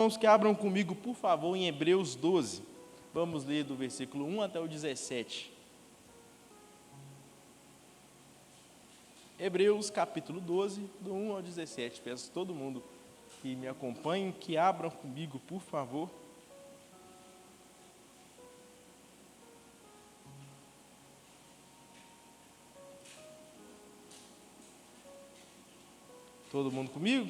Irmãos, que abram comigo, por favor, em Hebreus 12. Vamos ler do versículo 1 até o 17. Hebreus capítulo 12, do 1 ao 17. Peço a todo mundo que me acompanhe, que abram comigo, por favor. Todo mundo comigo?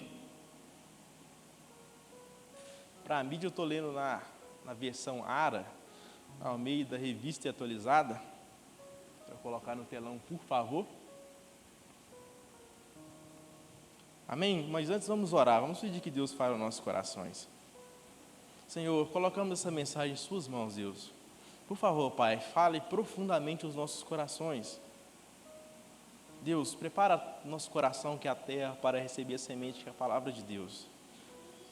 Para a mídia eu estou lendo na versão ARA, Almeida Revista e Atualizada. Para colocar no telão, por favor. Amém? Mas antes vamos orar, vamos pedir que Deus fale aos nossos corações. Senhor, colocamos essa mensagem em suas mãos, Deus. Por favor, Pai, fale profundamente aos nossos corações. Deus, prepara nosso coração que é a terra para receber a semente que é a palavra de Deus.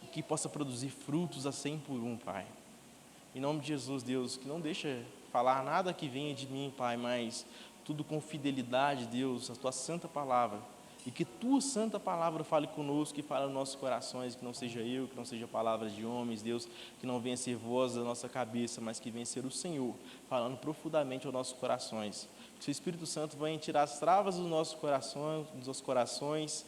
E que possa produzir frutos a 100 por 1, Pai. Em nome de Jesus, Deus, que não deixa falar nada que venha de mim, Pai, mas tudo com fidelidade, Deus, a Tua santa palavra. E que Tua santa palavra fale conosco, que fale nos nossos corações, que não seja eu, que não seja palavras de homens, Deus, que não venha ser voz da nossa cabeça, mas que venha ser o Senhor, falando profundamente aos nossos corações. Que o Espírito Santo venha tirar as travas dos nossos corações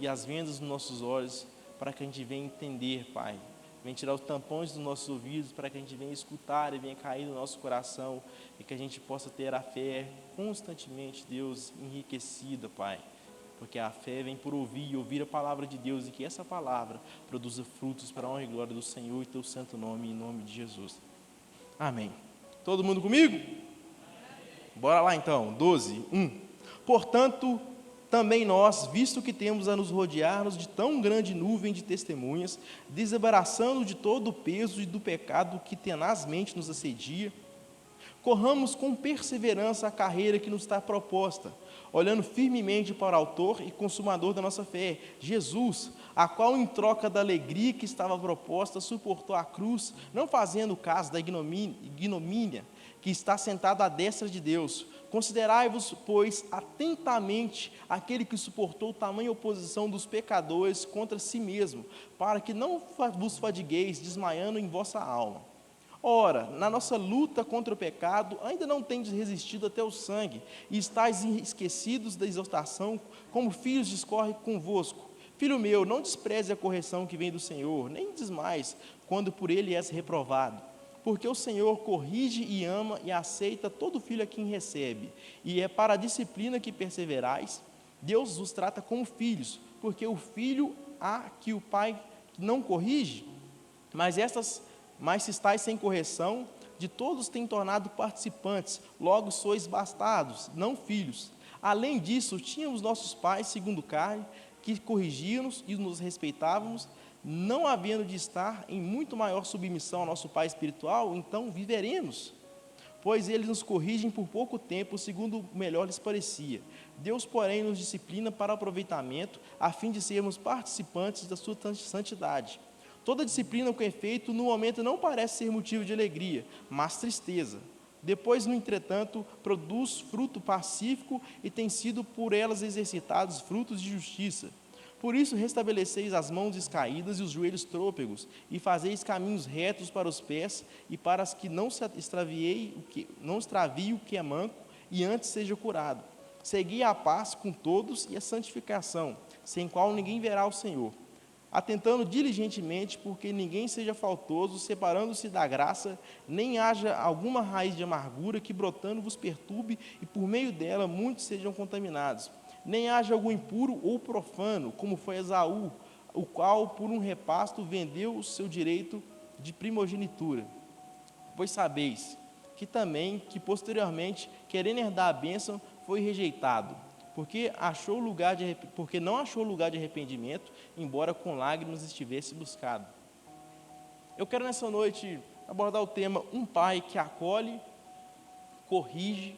e as vendas dos nossos olhos, para que a gente venha entender, Pai. Venha tirar os tampões dos nossos ouvidos, para que a gente venha escutar e venha cair no nosso coração, e que a gente possa ter a fé constantemente, Deus, enriquecida, Pai. Porque a fé vem por ouvir e ouvir a palavra de Deus, e que essa palavra produza frutos para a honra e glória do Senhor e Teu santo nome, em nome de Jesus. Amém. Todo mundo comigo? Bora lá então, 12, 1. Portanto, também nós, visto que temos a nos rodear-nos de tão grande nuvem de testemunhas, desembaraçando de todo o peso e do pecado que tenazmente nos assedia, corramos com perseverança a carreira que nos está proposta, olhando firmemente para o autor e consumador da nossa fé, Jesus, a qual, em troca da alegria que estava proposta, suportou a cruz, não fazendo caso da ignomínia que está sentado à destra de Deus. Considerai-vos, pois, atentamente aquele que suportou tamanha oposição dos pecadores contra si mesmo, para que não vos fadigueis, desmaiando em vossa alma. Ora, na nossa luta contra o pecado, ainda não tendes resistido até o sangue, e estáis esquecidos da exortação, como filhos discorre convosco. Filho meu, não despreze a correção que vem do Senhor, nem desmais, quando por ele és reprovado. Porque o Senhor corrige e ama e aceita todo filho a quem recebe, e é para a disciplina que perseverais. Deus os trata como filhos, porque o filho há que o pai não corrige, mas se estáis sem correção, de todos tem tornado participantes, logo sois bastardos, não filhos. Além disso, tínhamos nossos pais, segundo carne, que corrigiam-nos e nos respeitávamos, não havendo de estar em muito maior submissão ao nosso Pai espiritual, então viveremos. Pois eles nos corrigem por pouco tempo, segundo o melhor lhes parecia. Deus, porém, nos disciplina para aproveitamento, a fim de sermos participantes da sua santidade. Toda disciplina com efeito, no momento não parece ser motivo de alegria, mas tristeza. Depois, no entretanto, produz fruto pacífico e tem sido por elas exercitados frutos de justiça. Por isso, restabeleceis as mãos descaídas e os joelhos trôpegos, e fazeis caminhos retos para os pés, e para as que não se extravie o que é manco, e antes seja curado. Segui a paz com todos e a santificação, sem qual ninguém verá o Senhor. Atentando diligentemente, porque ninguém seja faltoso, separando-se da graça, nem haja alguma raiz de amargura que brotando vos perturbe, e por meio dela muitos sejam contaminados. Nem haja algum impuro ou profano, como foi Esaú, o qual por um repasto vendeu o seu direito de primogenitura. Pois sabeis que também, que posteriormente, querendo herdar a bênção, foi rejeitado, porque não achou lugar de arrependimento, embora com lágrimas estivesse buscado. Eu quero nessa noite abordar o tema, um pai que acolhe, corrige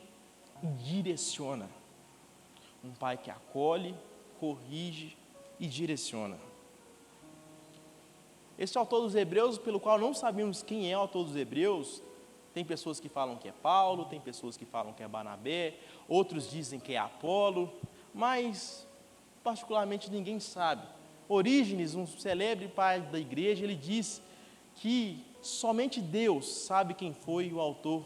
e direciona. Um pai que acolhe, corrige e direciona. Esse autor dos Hebreus, pelo qual não sabemos quem é o autor dos Hebreus, tem pessoas que falam que é Paulo, tem pessoas que falam que é Barnabé, outros dizem que é Apolo, mas particularmente ninguém sabe. Orígenes, um célebre pai da igreja, ele diz que somente Deus sabe quem foi o autor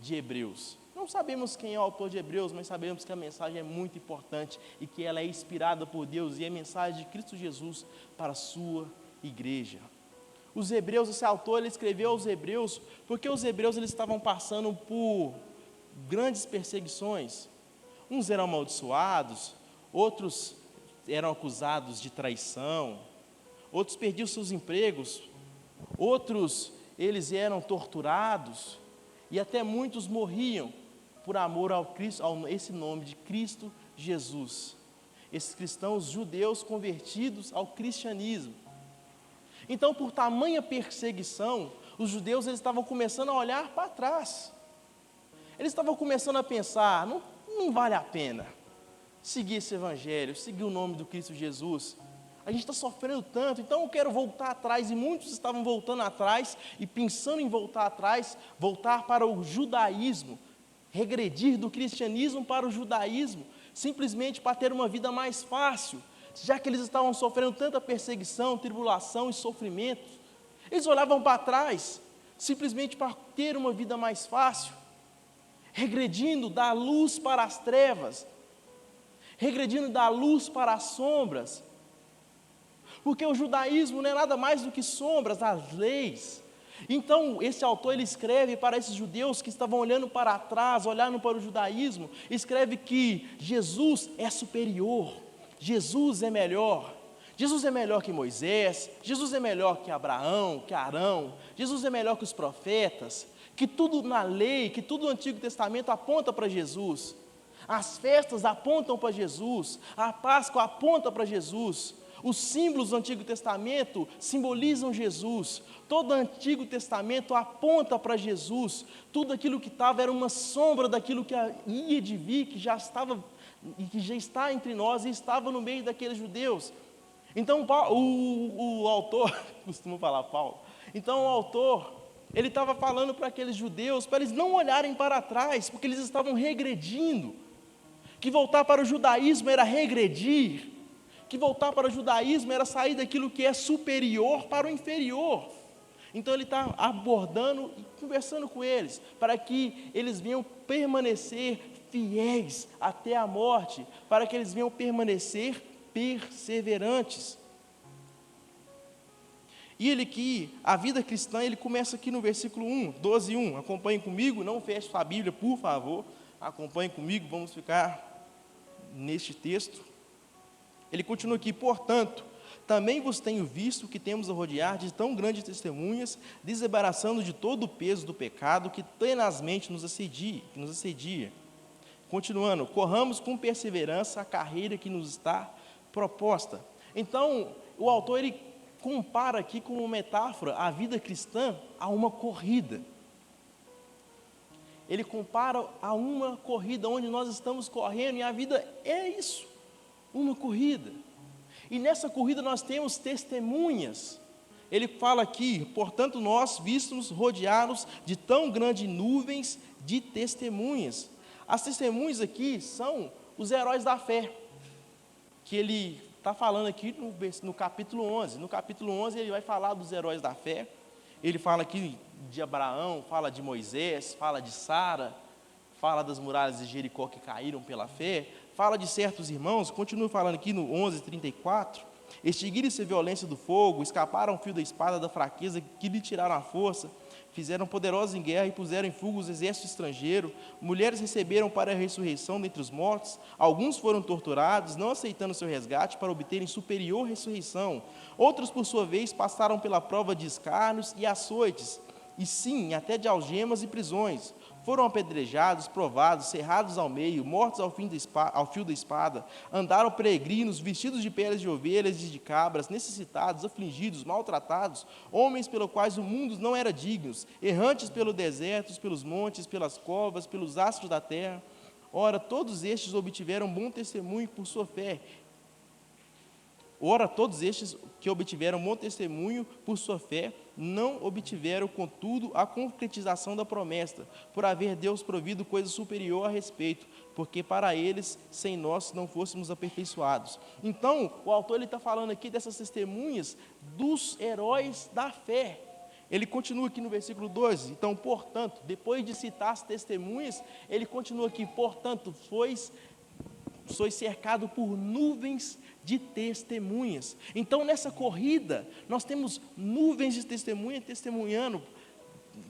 de Hebreus. Não sabemos quem é o autor de Hebreus, mas sabemos que a mensagem é muito importante e que ela é inspirada por Deus e é a mensagem de Cristo Jesus para a sua igreja. Os hebreus, esse autor, ele escreveu aos hebreus, porque os hebreus eles estavam passando por grandes perseguições. Uns eram amaldiçoados, outros eram acusados de traição, outros perdiam seus empregos, outros eles eram torturados, e até muitos morriam por amor ao Cristo, a esse nome de Cristo Jesus. Esses cristãos judeus convertidos ao cristianismo. Então, por tamanha perseguição, os judeus eles estavam começando a olhar para trás. Eles estavam começando a pensar, não vale a pena seguir esse evangelho, seguir o nome do Cristo Jesus. A gente está sofrendo tanto, então eu quero voltar atrás. E muitos estavam voltando atrás e pensando em voltar atrás, voltar para o judaísmo, regredir do cristianismo para o judaísmo, simplesmente para ter uma vida mais fácil. Já que eles estavam sofrendo tanta perseguição, tribulação e sofrimento, eles olhavam para trás, simplesmente para ter uma vida mais fácil, regredindo da luz para as trevas, regredindo da luz para as sombras, porque o judaísmo não é nada mais do que sombras, as leis. Então, esse autor, ele escreve para esses judeus que estavam olhando para trás, olhando para o judaísmo, escreve que Jesus é superior, Jesus é melhor. Jesus é melhor que Moisés, Jesus é melhor que Abraão, que Arão, Jesus é melhor que os profetas, que tudo na lei, que tudo no Antigo Testamento aponta para Jesus. As festas apontam para Jesus, a Páscoa aponta para Jesus, os símbolos do Antigo Testamento simbolizam Jesus, todo o Antigo Testamento aponta para Jesus, tudo aquilo que estava era uma sombra daquilo que ia de vir, que já estava e que já está entre nós e estava no meio daqueles judeus. Então o autor, costumo falar Paulo, então o autor, ele estava falando para aqueles judeus, para eles não olharem para trás, porque eles estavam regredindo, que voltar para o judaísmo era regredir, que voltar para o judaísmo era sair daquilo que é superior para o inferior. Então ele está abordando e conversando com eles, para que eles venham permanecer fiéis até a morte, para que eles venham permanecer perseverantes. E ele que, a vida cristã, ele começa aqui no versículo 12:1, acompanhe comigo, não feche sua Bíblia, por favor, acompanhe comigo, vamos ficar neste texto. Ele continua aqui, portanto, também vos tenho visto que temos a rodear de tão grandes testemunhas, desembaraçando de todo o peso do pecado que tenazmente nos assedia. Continuando, corramos com perseverança a carreira que nos está proposta. Então, o autor ele compara aqui com uma metáfora a vida cristã a uma corrida. Ele compara a uma corrida onde nós estamos correndo, e a vida é isso, uma corrida. E nessa corrida nós temos testemunhas. Ele fala aqui, portanto nós vistos rodeados de tão grandes nuvens de testemunhas. As testemunhas aqui são os heróis da fé, que ele está falando aqui no capítulo 11. No capítulo 11 ele vai falar dos heróis da fé. Ele fala aqui de Abraão, fala de Moisés, fala de Sara, fala das muralhas de Jericó que caíram pela fé, fala de certos irmãos, continua falando aqui no 11:34, extinguiram-se a violência do fogo, escaparam ao fio da espada da fraqueza que lhe tiraram a força, fizeram poderosos em guerra e puseram em fuga os exércitos estrangeiros, mulheres receberam para a ressurreição dentre os mortos, alguns foram torturados, não aceitando seu resgate para obterem superior ressurreição, outros por sua vez passaram pela prova de escárnios e açoites, e sim, até de algemas e prisões, foram apedrejados, provados, cerrados ao meio, mortos ao fio da espada, andaram peregrinos, vestidos de peles de ovelhas e de cabras, necessitados, afligidos, maltratados, homens pelos quais o mundo não era dignos, errantes pelo deserto, pelos montes, pelas covas, pelos astros da terra. Ora, todos estes obtiveram bom testemunho por sua fé. Ora, todos estes que obtiveram bom testemunho por sua fé, não obtiveram, contudo, a concretização da promessa, por haver Deus provido coisa superior a respeito, porque para eles, sem nós, não fôssemos aperfeiçoados. Então, o autor está falando aqui dessas testemunhas dos heróis da fé. Ele continua aqui no versículo 12, então, portanto, depois de citar as testemunhas, ele continua aqui, portanto, sois cercado por nuvens de testemunhas. Então, nessa corrida, nós temos nuvens de testemunha testemunhando,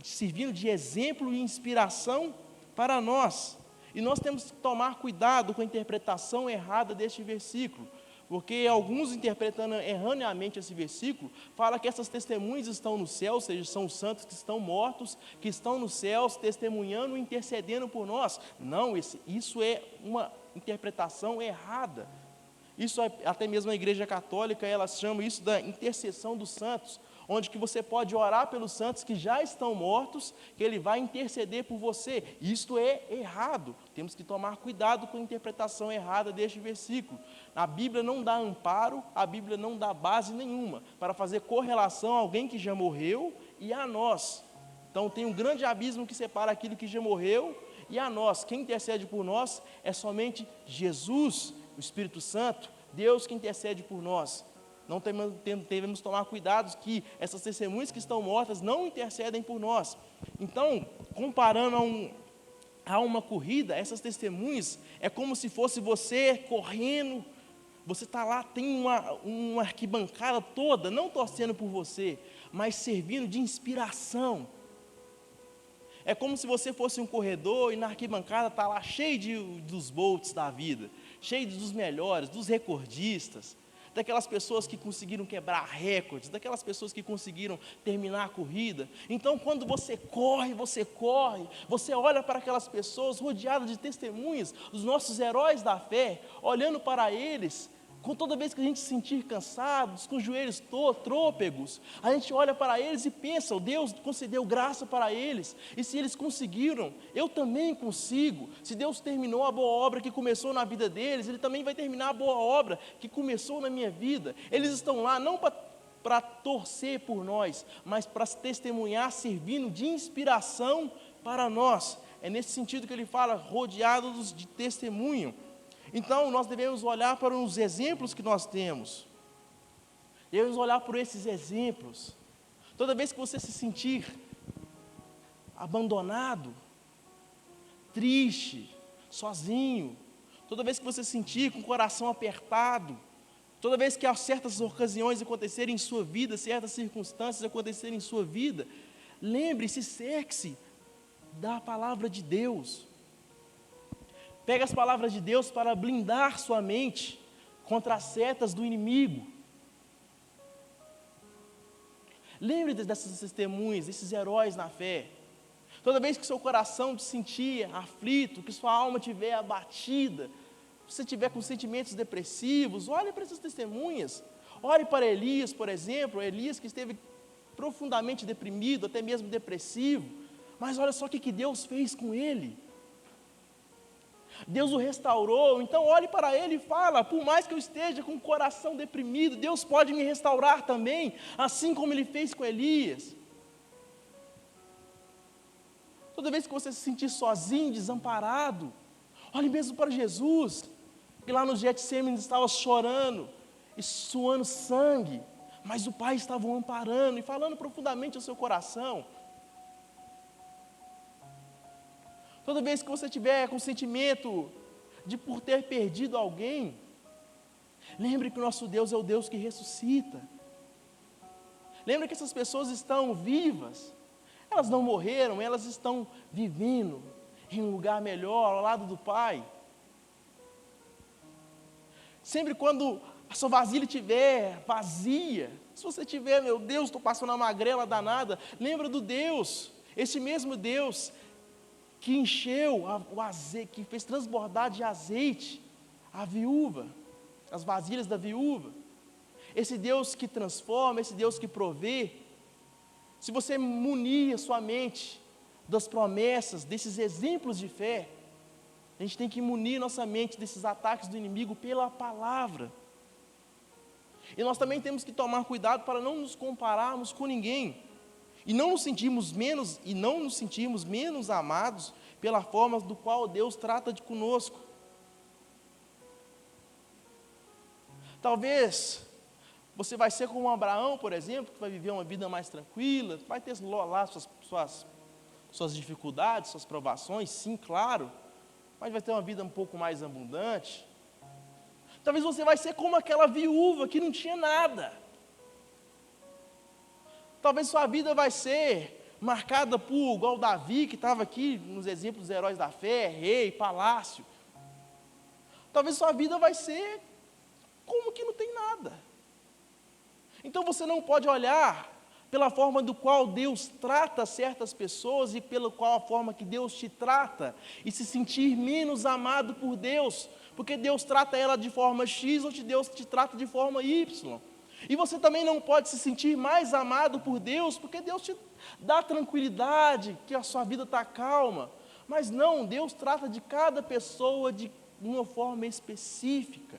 servindo de exemplo e inspiração para nós. E nós temos que tomar cuidado com a interpretação errada deste versículo, porque alguns, interpretando erroneamente esse versículo, falam que essas testemunhas estão no céu, ou seja, são os santos que estão mortos, que estão nos céus, testemunhando e intercedendo por nós. Não, isso é uma interpretação errada. Isso, até mesmo a Igreja Católica, ela chama isso da intercessão dos santos, onde que você pode orar pelos santos que já estão mortos, que ele vai interceder por você. Isto é errado. Temos que tomar cuidado com a interpretação errada deste versículo. A Bíblia não dá amparo, a Bíblia não dá base nenhuma para fazer correlação a alguém que já morreu e a nós. Então tem um grande abismo que separa aquilo que já morreu e a nós. Quem intercede por nós é somente Jesus, o Espírito Santo, Deus que intercede por nós. Não devemos tomar cuidado que essas testemunhas que estão mortas não intercedem por nós. Então, comparando a uma corrida, essas testemunhas é como se fosse você correndo, você está lá, tem uma arquibancada toda, não torcendo por você, mas servindo de inspiração. É como se você fosse um corredor e na arquibancada está lá cheio dos Bolts da vida, cheio dos melhores, dos recordistas, daquelas pessoas que conseguiram quebrar recordes, daquelas pessoas que conseguiram terminar a corrida. Então, quando você corre, você olha para aquelas pessoas rodeadas de testemunhas, os nossos heróis da fé, olhando para eles, com toda vez que a gente se sentir cansados, com os joelhos trôpegos, a gente olha para eles e pensa, Deus concedeu graça para eles, e se eles conseguiram, eu também consigo. Se Deus terminou a boa obra que começou na vida deles, Ele também vai terminar a boa obra que começou na minha vida. Eles estão lá não para torcer por nós, mas para testemunhar, servindo de inspiração para nós. É nesse sentido que ele fala, rodeados de testemunho. Então, nós devemos olhar para os exemplos que nós temos. Devemos olhar por esses exemplos. Toda vez que você se sentir abandonado, triste, sozinho, toda vez que você se sentir com o coração apertado, toda vez que há certas ocasiões acontecerem em sua vida, certas circunstâncias acontecerem em sua vida, lembre-se, cerque-se da palavra de Deus. Pega as palavras de Deus para blindar sua mente contra as setas do inimigo. Lembre-se dessas testemunhas, desses heróis na fé. Toda vez que seu coração se sentir aflito, que sua alma estiver abatida, se você estiver com sentimentos depressivos, olhe para essas testemunhas. Olhe para Elias, por exemplo, Elias que esteve profundamente deprimido, até mesmo depressivo, mas olha só o que Deus fez com ele. Deus o restaurou, então olhe para ele e fala, por mais que eu esteja com o coração deprimido, Deus pode me restaurar também, assim como Ele fez com Elias. Toda vez que você se sentir sozinho, desamparado, olhe mesmo para Jesus, que lá no Getsêmenes estava chorando, e suando sangue, mas o Pai estava o amparando, e falando profundamente ao seu coração. Toda vez que você tiver com o sentimento de por ter perdido alguém, lembre que o nosso Deus é o Deus que ressuscita. Lembre que essas pessoas estão vivas, elas não morreram, elas estão vivendo em um lugar melhor, ao lado do Pai. Sempre quando a sua vasilha estiver vazia, se você tiver, meu Deus, estou passando uma magrela danada, lembra do Deus, esse mesmo Deus que encheu o azeite, que fez transbordar de azeite a viúva, as vasilhas da viúva. Esse Deus que transforma, esse Deus que provê. Se você munir a sua mente das promessas, desses exemplos de fé, a gente tem que munir nossa mente desses ataques do inimigo pela palavra. E nós também temos que tomar cuidado para não nos compararmos com ninguém. E não nos sentirmos menos amados pela forma do qual Deus trata de conosco. Talvez Você vai ser como Abraão, por exemplo, que vai viver uma vida mais tranquila, vai ter lá suas dificuldades, suas provações, sim, claro, mas vai ter uma vida um pouco mais abundante. Talvez você vai ser como aquela viúva que não tinha nada. Talvez sua vida vai ser marcada por, igual Davi, que estava aqui nos exemplos dos heróis da fé, rei, palácio. Talvez sua vida vai ser como que não tem nada. Então você não pode olhar pela forma do qual Deus trata certas pessoas e pela qual a forma que Deus te trata e se sentir menos amado por Deus, porque Deus trata ela de forma X ou Deus te trata de forma Y. E você também não pode se sentir mais amado por Deus, porque Deus te dá tranquilidade, que a sua vida está calma. Mas não, Deus trata de cada pessoa de uma forma específica.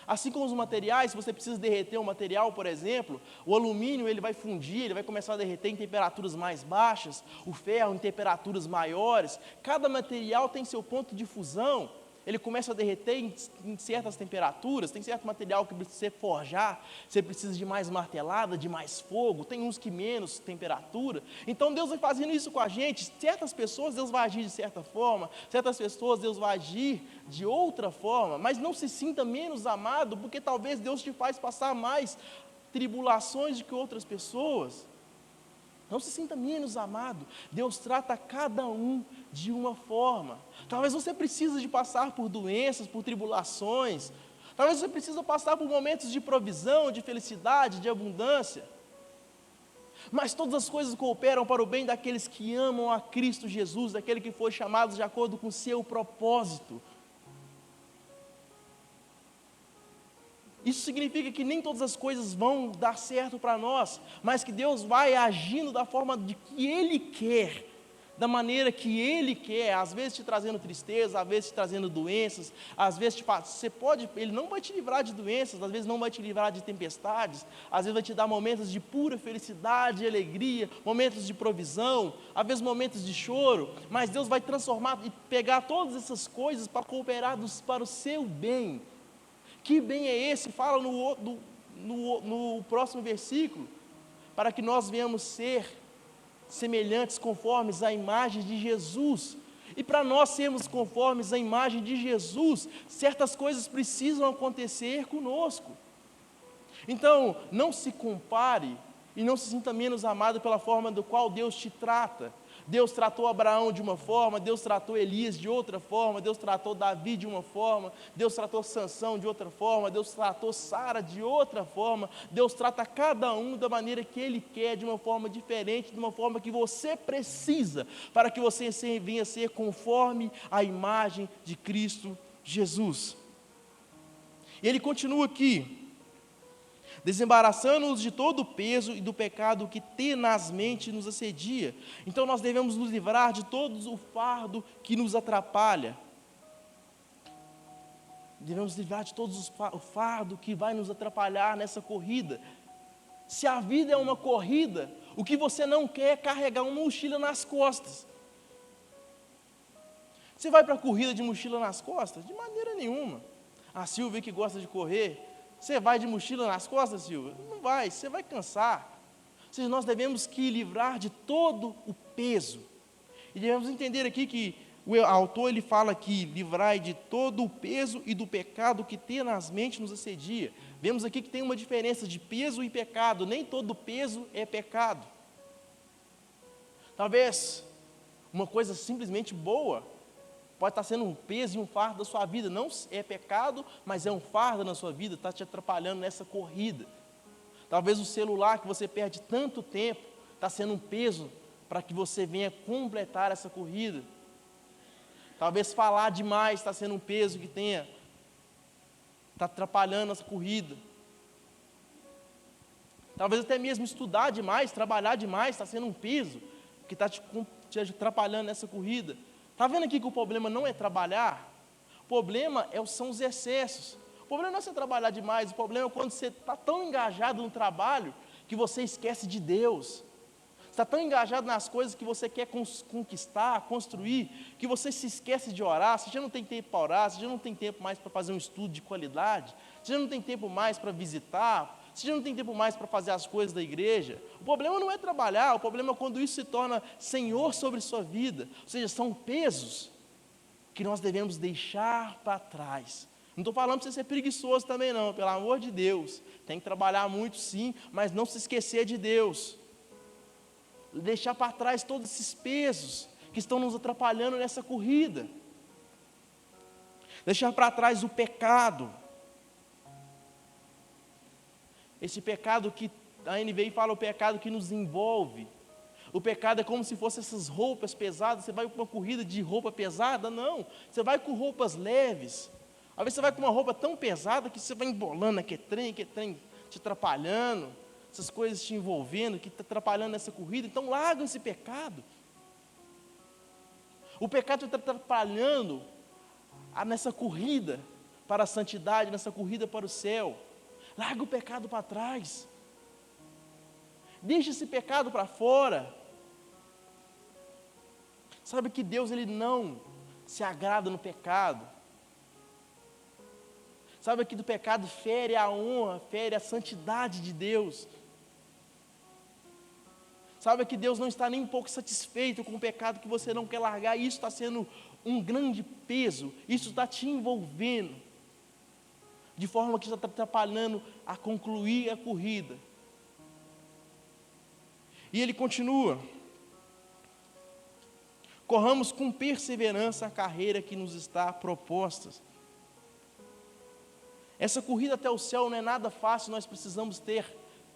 Assim como os materiais, se você precisa derreter um material, por exemplo, o alumínio ele vai fundir, ele vai começar a derreter em temperaturas mais baixas, o ferro em temperaturas maiores. Cada material tem seu ponto de fusão, ele começa a derreter em certas temperaturas. Tem certo material que precisa ser forjar, você precisa de mais martelada, de mais fogo, tem uns que menos temperatura. Então Deus vai fazendo isso com a gente. Certas pessoas Deus vai agir de certa forma, certas pessoas Deus vai agir de outra forma, mas não se sinta menos amado, porque talvez Deus te faz passar mais tribulações do que outras pessoas. Não se sinta menos amado. Deus trata cada um de uma forma. Talvez você precise de passar por doenças, por tribulações. Talvez você precise passar por momentos de provisão, de felicidade, de abundância. Mas todas as coisas cooperam para o bem daqueles que amam a Cristo Jesus, daquele que foi chamado de acordo com o seu propósito. Isso significa que nem todas as coisas vão dar certo para nós, mas que Deus vai agindo da forma de que Ele quer, da maneira que Ele quer, às vezes te trazendo tristeza, às vezes te trazendo doenças, às vezes Ele não vai te livrar de doenças, às vezes não vai te livrar de tempestades, às vezes vai te dar momentos de pura felicidade e alegria, momentos de provisão, às vezes momentos de choro, mas Deus vai transformar e pegar todas essas coisas para cooperar para o seu bem. Que bem é esse? Fala no próximo versículo, para que nós venhamos ser semelhantes, conformes à imagem de Jesus. E para nós sermos conformes à imagem de Jesus, certas coisas precisam acontecer conosco. Então, não se compare e não se sinta menos amado pela forma do qual Deus te trata. Deus tratou Abraão de uma forma, Deus tratou Elias de outra forma, Deus tratou Davi de uma forma, Deus tratou Sansão de outra forma, Deus tratou Sara de outra forma. Deus trata cada um da maneira que Ele quer, de uma forma diferente, de uma forma que você precisa, para que você venha a ser conforme a imagem de Cristo Jesus. E Ele continua aqui: desembaraçando-nos de todo o peso e do pecado que tenazmente nos assedia. Então nós devemos nos livrar de todo o fardo que nos atrapalha. Devemos livrar de todo o fardo que vai nos atrapalhar nessa corrida. Se a vida é uma corrida, o que você não quer é carregar uma mochila nas costas. Você vai para a corrida de mochila nas costas? De maneira nenhuma. A Silvia que gosta de correr, você vai de mochila nas costas, Silvia? Não vai, você vai cansar. Ou seja, nós devemos que livrar de todo o peso. E devemos entender aqui que o autor ele fala aqui: livrai de todo o peso e do pecado que tenazmente nos assedia. Vemos aqui que tem uma diferença de peso e pecado. Nem todo peso é pecado. Talvez uma coisa simplesmente boa pode estar sendo um peso e um fardo da sua vida. Não é pecado, mas é um fardo na sua vida, está te atrapalhando nessa corrida. Talvez o celular que você perde tanto tempo está sendo um peso para que você venha completar essa corrida. Talvez falar demais está sendo um peso que está atrapalhando essa corrida. Talvez até mesmo estudar demais, trabalhar demais está sendo um peso que está te atrapalhando nessa corrida. Está vendo aqui que o problema não é trabalhar? O problema são os excessos. O problema não é você trabalhar demais, o problema é quando você está tão engajado no trabalho que você esquece de Deus. está tão engajado nas coisas que você quer conquistar, construir, que você se esquece de orar, você já não tem tempo para orar, você já não tem tempo mais para fazer um estudo de qualidade, você já não tem tempo mais para visitar, você já não tem tempo mais para fazer as coisas da igreja. O problema não é trabalhar, o problema é quando isso se torna senhor sobre sua vida, ou seja, são pesos que nós devemos deixar para trás. Não estou falando para você ser preguiçoso também não, pelo amor de Deus, tem que trabalhar muito sim, mas não se esquecer de Deus, deixar para trás todos esses pesos que estão nos atrapalhando nessa corrida, deixar para trás o pecado, esse pecado que a NVI fala, o pecado que nos envolve. O pecado é como se fossem essas roupas pesadas. Você vai para uma corrida de roupa pesada? Não, você vai com roupas leves. Às vezes você vai com uma roupa tão pesada que você vai embolando aquele trem te atrapalhando, essas coisas te envolvendo, que está atrapalhando nessa corrida. Então larga esse pecado. O pecado está atrapalhando nessa corrida para a santidade, nessa corrida para o céu. Larga o pecado para trás. Deixa esse pecado para fora. Sabe que Deus ele não se agrada no pecado. Sabe que do pecado fere a honra, fere a santidade de Deus. Sabe que Deus não está nem um pouco satisfeito com o pecado que você não quer largar. Isso está sendo um grande peso. Isso está te envolvendo. De forma que está atrapalhando a concluir a corrida. E ele continua. Corramos com perseverança a carreira que nos está proposta. Essa corrida até o céu não é nada fácil, nós precisamos ter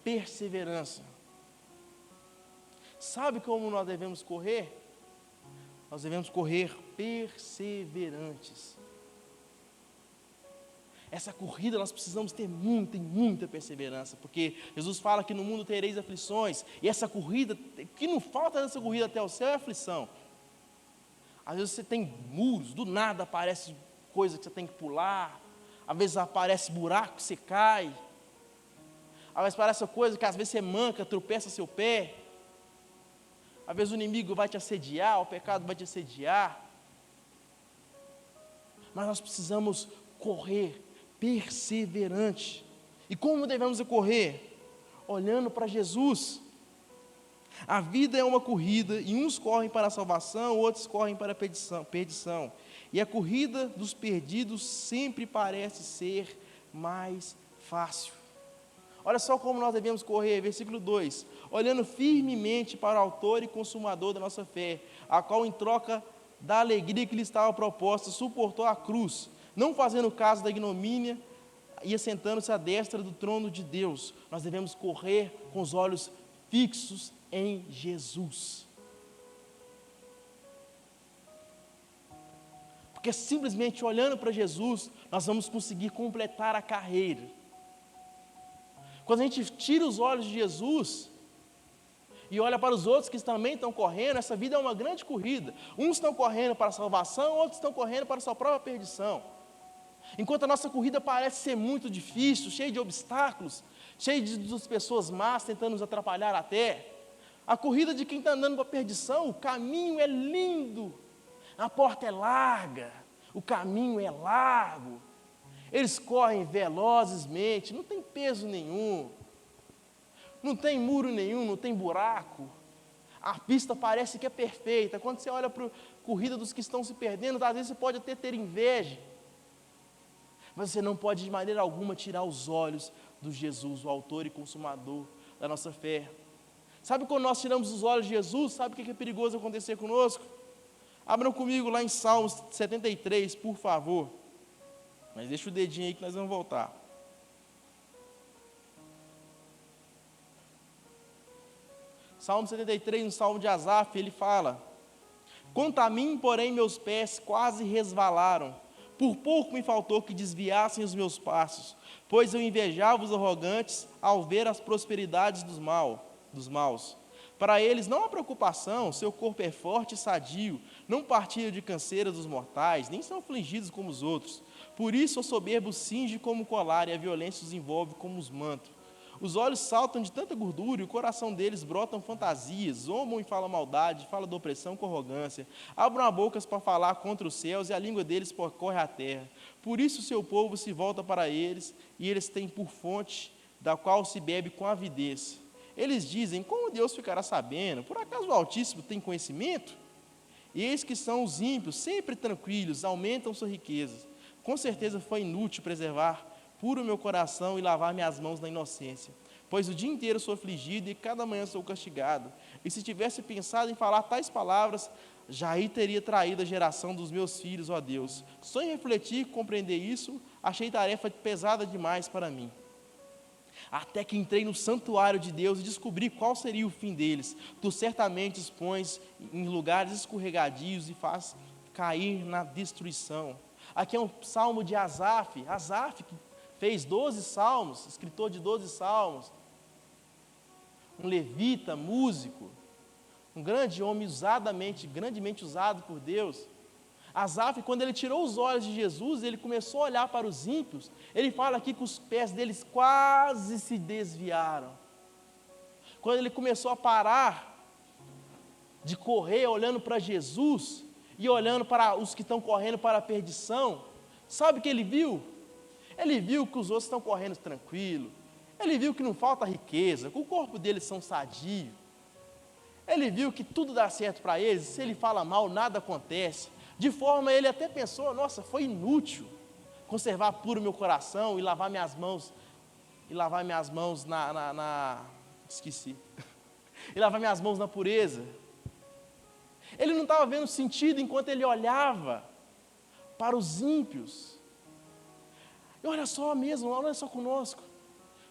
perseverança. Sabe como nós devemos correr? Nós devemos correr perseverantes. Essa corrida nós precisamos ter muita e muita perseverança, porque Jesus fala que no mundo tereis aflições, e essa corrida, o que não falta nessa corrida até o céu é aflição. Às vezes você tem muros, do nada aparece coisa que você tem que pular, às vezes aparece buraco que você cai, às vezes aparece coisa que às vezes você manca, tropeça seu pé, às vezes o inimigo vai te assediar, o pecado vai te assediar, mas nós precisamos correr perseverante. E como devemos correr? Olhando para Jesus. A vida é uma corrida, e uns correm para a salvação, outros correm para a perdição. E a corrida dos perdidos sempre parece ser mais fácil. Olha só como nós devemos correr, versículo 2. Olhando firmemente para o autor e consumador da nossa fé, a qual em troca da alegria que lhe estava proposta, suportou a cruz, não fazendo caso da ignomínia, e assentando-se à destra do trono de Deus. Nós devemos correr com os olhos fixos em Jesus. Porque simplesmente olhando para Jesus, nós vamos conseguir completar a carreira. Quando a gente tira os olhos de Jesus e olha para os outros que também estão correndo, essa vida é uma grande corrida. Uns estão correndo para a salvação, outros estão correndo para a sua própria perdição. Enquanto a nossa corrida parece ser muito difícil, cheia de obstáculos, cheia de pessoas más tentando nos atrapalhar até, a corrida de quem está andando para a perdição, o caminho é lindo, a porta é larga, o caminho é largo, eles correm velozesmente, não tem peso nenhum, não tem muro nenhum, não tem buraco, a pista parece que é perfeita. Quando você olha para a corrida dos que estão se perdendo, às vezes você pode até ter inveja, mas você não pode de maneira alguma tirar os olhos do Jesus, o autor e consumador da nossa fé. Sabe quando nós tiramos os olhos de Jesus, sabe o que é perigoso acontecer conosco? Abram comigo lá em Salmos 73, por favor. Mas deixa o dedinho aí que nós vamos voltar. Salmo 73, no Salmo de Asaf, ele fala: quanto a mim, porém, meus pés quase resvalaram, por pouco me faltou que desviassem os meus passos, pois eu invejava os arrogantes ao ver as prosperidades dos maus. Para eles não há preocupação, seu corpo é forte e sadio, não partilham de canseira dos mortais, nem são afligidos como os outros. Por isso o soberbo cinge como colar e a violência os envolve como os mantos. Os olhos saltam de tanta gordura e o coração deles brotam fantasias, zombam e falam maldade, falam de opressão com arrogância, abrem as bocas para falar contra os céus e a língua deles percorre a terra. Por isso o seu povo se volta para eles e eles têm por fonte da qual se bebe com avidez. Eles dizem, como Deus ficará sabendo? Por acaso o Altíssimo tem conhecimento? E eis que são os ímpios, sempre tranquilos, aumentam suas riquezas. Com certeza foi inútil preservar puro o meu coração e lavar minhas mãos na inocência, pois o dia inteiro sou afligido e cada manhã sou castigado. E se tivesse pensado em falar tais palavras, já aí teria traído a geração dos meus filhos, ó Deus. Só em refletir e compreender isso, achei tarefa pesada demais para mim. Até que entrei no santuário de Deus e descobri qual seria o fim deles. Tu certamente os pões em lugares escorregadios e faz cair na destruição. Aqui é um salmo de Asaf, que fez 12 salmos, escritor de 12 salmos, um levita, músico, um grande homem grandemente usado por Deus. Asaf, quando ele tirou os olhos de Jesus, ele começou a olhar para os ímpios, ele fala aqui que os pés deles quase se desviaram. Quando ele começou a parar de correr, olhando para Jesus, e olhando para os que estão correndo para a perdição, sabe o que ele viu? Ele viu que os outros estão correndo tranquilo, ele viu que não falta riqueza, que o corpo deles são sadio, ele viu que tudo dá certo para eles, se ele fala mal, nada acontece. De forma, ele até pensou, nossa, foi inútil conservar puro meu coração e lavar minhas mãos, esqueci, e lavar minhas mãos na pureza. Ele não estava vendo sentido enquanto ele olhava para os ímpios. E olha só conosco,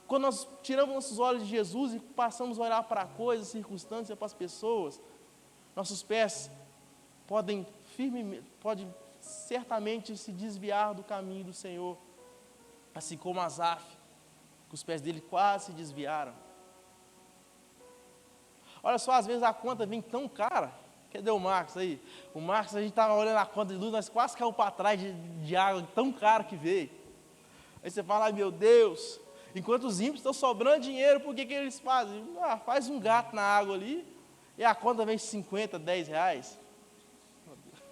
quando nós tiramos nossos olhos de Jesus e passamos a olhar para coisas, circunstâncias, para as pessoas, nossos pés podem certamente se desviar do caminho do Senhor, assim como Asaf, que os pés dele quase se desviaram. Olha só, às vezes a conta vem tão cara. Cadê o Marcos aí? O Marcos, a gente estava olhando a conta de luz, nós quase caímos para trás de água, tão caro que veio. Aí você fala, ai meu Deus, enquanto os ímpios estão sobrando dinheiro, por que eles fazem? Faz um gato na água ali, e a conta vem 50, 10 reais.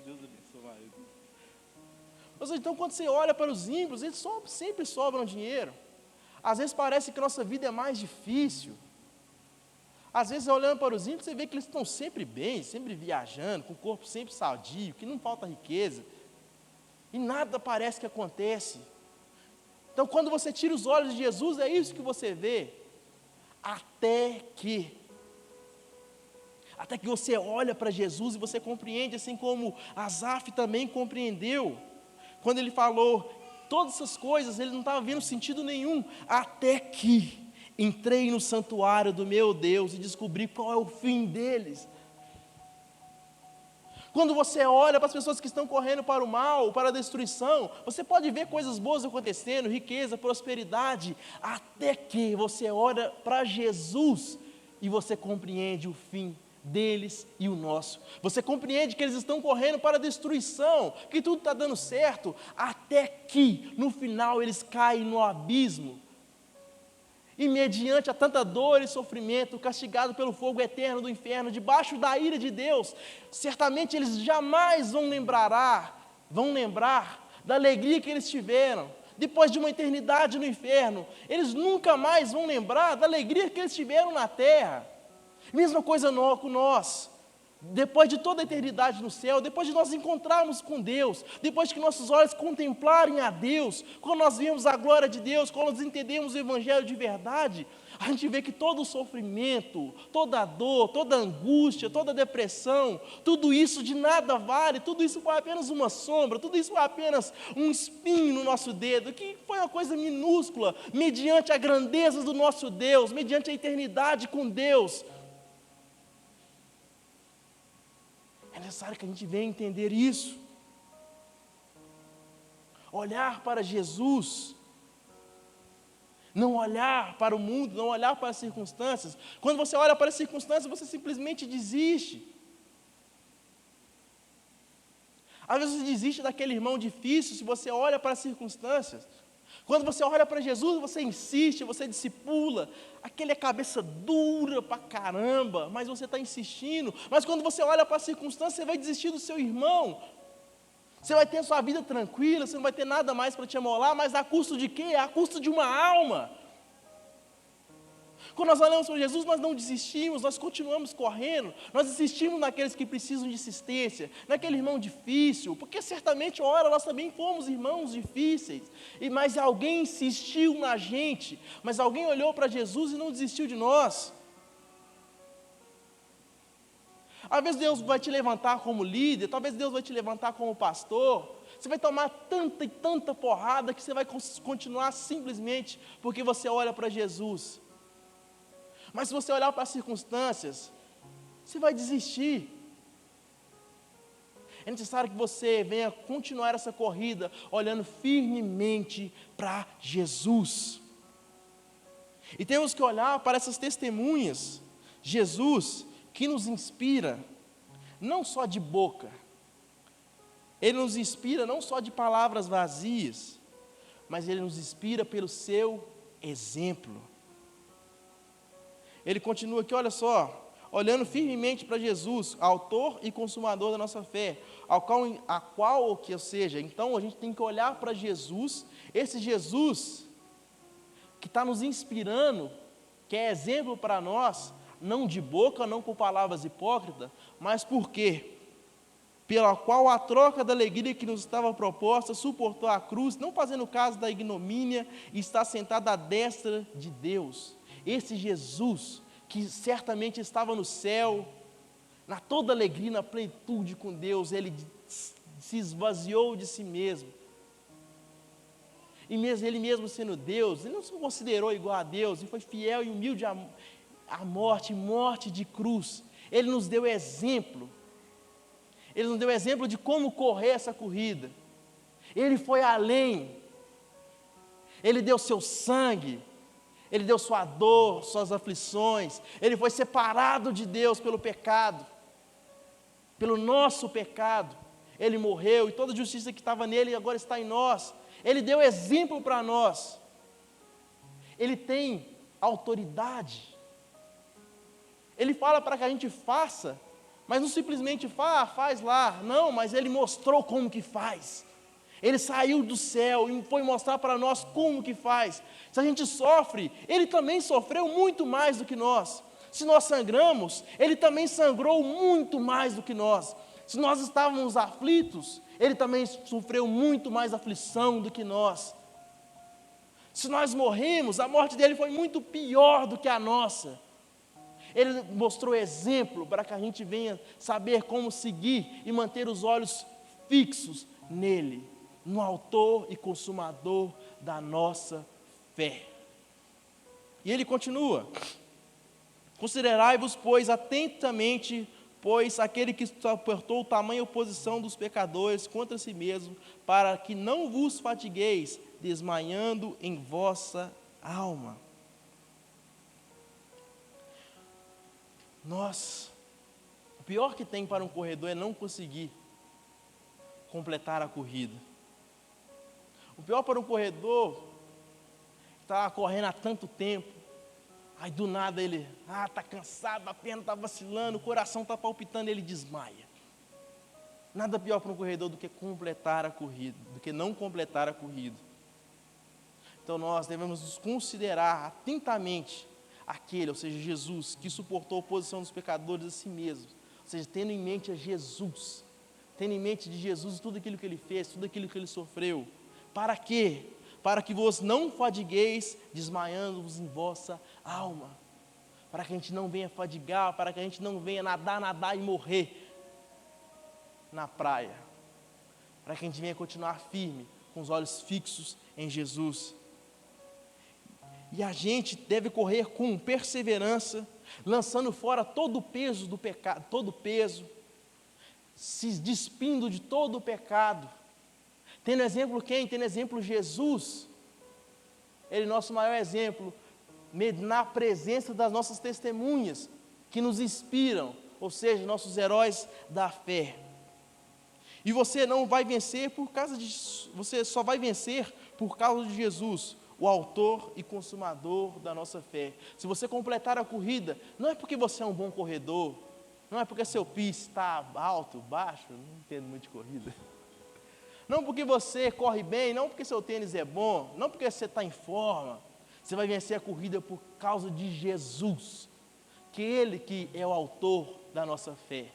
Deus abençoe. Então, quando você olha para os ímpios, eles sempre sobram dinheiro. Às vezes parece que nossa vida é mais difícil. Às vezes, olhando para os ímpios, você vê que eles estão sempre bem, sempre viajando, com o corpo sempre sadio, que não falta riqueza. E nada parece que acontece. Então, quando você tira os olhos de Jesus, é isso que você vê. Até que você olha para Jesus e você compreende, assim como Asaf também compreendeu. Quando ele falou todas essas coisas, ele não estava vendo sentido nenhum. Até que entrei no santuário do meu Deus e descobri qual é o fim deles. Quando você olha para as pessoas que estão correndo para o mal, para a destruição, você pode ver coisas boas acontecendo, riqueza, prosperidade, até que você olha para Jesus e você compreende o fim deles e o nosso. Você compreende que eles estão correndo para a destruição, que tudo está dando certo, até que no final eles caem no abismo. E mediante a tanta dor e sofrimento, castigado pelo fogo eterno do inferno, debaixo da ira de Deus, certamente eles jamais vão lembrar da alegria que eles tiveram, depois de uma eternidade no inferno. Eles nunca mais vão lembrar da alegria que eles tiveram na terra. Mesma coisa com nós. Depois de toda a eternidade no céu, depois de nós encontrarmos com Deus, depois que nossos olhos contemplarem a Deus, quando nós vemos a glória de Deus, quando nós entendemos o Evangelho de verdade, a gente vê que todo o sofrimento, toda a dor, toda a angústia, toda a depressão, tudo isso de nada vale, tudo isso foi apenas uma sombra, tudo isso foi apenas um espinho no nosso dedo, que foi uma coisa minúscula, mediante a grandeza do nosso Deus, mediante a eternidade com Deus. É necessário que a gente venha entender isso. Olhar para Jesus. Não olhar para o mundo, não olhar para as circunstâncias. Quando você olha para as circunstâncias, você simplesmente desiste. Às vezes você desiste daquele irmão difícil, se você olha para as circunstâncias. Quando você olha para Jesus, você insiste, você discipula, aquele é cabeça dura pra caramba, mas você está insistindo. Mas quando você olha para a circunstância, você vai desistir do seu irmão. Você vai ter a sua vida tranquila, você não vai ter nada mais para te amolar, mas a custo de quê? A custo de uma alma. Quando nós olhamos para Jesus, nós não desistimos, nós continuamos correndo, nós insistimos naqueles que precisam de assistência, naquele irmão difícil, porque certamente, ora, nós também fomos irmãos difíceis, mas alguém insistiu na gente, mas alguém olhou para Jesus e não desistiu de nós. Às vezes Deus vai te levantar como líder, talvez Deus vai te levantar como pastor, você vai tomar tanta e tanta porrada que você vai continuar simplesmente porque você olha para Jesus. Mas se você olhar para as circunstâncias, você vai desistir. É necessário que você venha continuar essa corrida, olhando firmemente para Jesus. E temos que olhar para essas testemunhas. Jesus, que nos inspira, não só de boca. Ele nos inspira não só de palavras vazias, mas Ele nos inspira pelo seu exemplo. Ele continua aqui, olha só, olhando firmemente para Jesus, autor e consumador da nossa fé, ou seja, então a gente tem que olhar para Jesus, esse Jesus que está nos inspirando, que é exemplo para nós, não de boca, não com palavras hipócritas, mas por quê? Pela qual a troca da alegria que nos estava proposta, suportou a cruz, não fazendo caso da ignomínia, e está sentado à destra de Deus. Esse Jesus, que certamente estava no céu, na toda alegria, na plenitude com Deus, Ele se esvaziou de si mesmo. E mesmo Ele mesmo sendo Deus, Ele não se considerou igual a Deus, e foi fiel e humilde à morte de cruz. Ele nos deu exemplo. Ele nos deu exemplo de como correr essa corrida. Ele foi além. Ele deu seu sangue. Ele deu sua dor, suas aflições. Ele foi separado de Deus pelo pecado. Pelo nosso pecado. Ele morreu e toda a justiça que estava nele agora está em nós. Ele deu exemplo para nós. Ele tem autoridade. Ele fala para que a gente faça, mas não simplesmente faz lá. Não, mas Ele mostrou como que faz. Ele saiu do céu e foi mostrar para nós como que faz. Se a gente sofre, Ele também sofreu muito mais do que nós. Se nós sangramos, Ele também sangrou muito mais do que nós. Se nós estávamos aflitos, Ele também sofreu muito mais aflição do que nós. Se nós morremos, a morte dele foi muito pior do que a nossa. Ele mostrou exemplo para que a gente venha saber como seguir e manter os olhos fixos nele, no autor e consumador da nossa fé. E ele continua: considerai-vos, pois, atentamente, pois aquele que suportou tamanha oposição dos pecadores contra si mesmo, para que não vos fatigueis, desmaiando em vossa alma. O pior que tem para um corredor é não conseguir completar a corrida. O pior para um corredor está correndo há tanto tempo, aí do nada ele está cansado, a perna está vacilando, o coração está palpitando, ele desmaia. Nada pior para um corredor do que completar a corrida, do que não completar a corrida. Então nós devemos nos considerar atentamente aquele, ou seja, Jesus, que suportou a oposição dos pecadores a si mesmo, ou seja, tendo em mente a Jesus, tendo em mente de Jesus tudo aquilo que Ele fez, tudo aquilo que Ele sofreu. Para quê? Para que vos não fadigueis, desmaiando-vos em vossa alma. Para que a gente não venha fadigar, para que a gente não venha nadar e morrer na praia. Para que a gente venha continuar firme, com os olhos fixos em Jesus. E a gente deve correr com perseverança, lançando fora todo o peso do pecado, todo o peso, se despindo de todo o pecado. Tendo exemplo quem? Tendo exemplo Jesus. Ele é nosso maior exemplo, na presença das nossas testemunhas, que nos inspiram, ou seja, nossos heróis da fé. E você não vai vencer por causa disso, você só vai vencer por causa de Jesus, o autor e consumador da nossa fé. Se você completar a corrida, não é porque você é um bom corredor, não é porque seu piso está alto, baixo, não entendo muito de corrida. Não porque você corre bem, não porque seu tênis é bom, não porque você está em forma. Você vai vencer a corrida por causa de Jesus, que Ele que é o autor da nossa fé.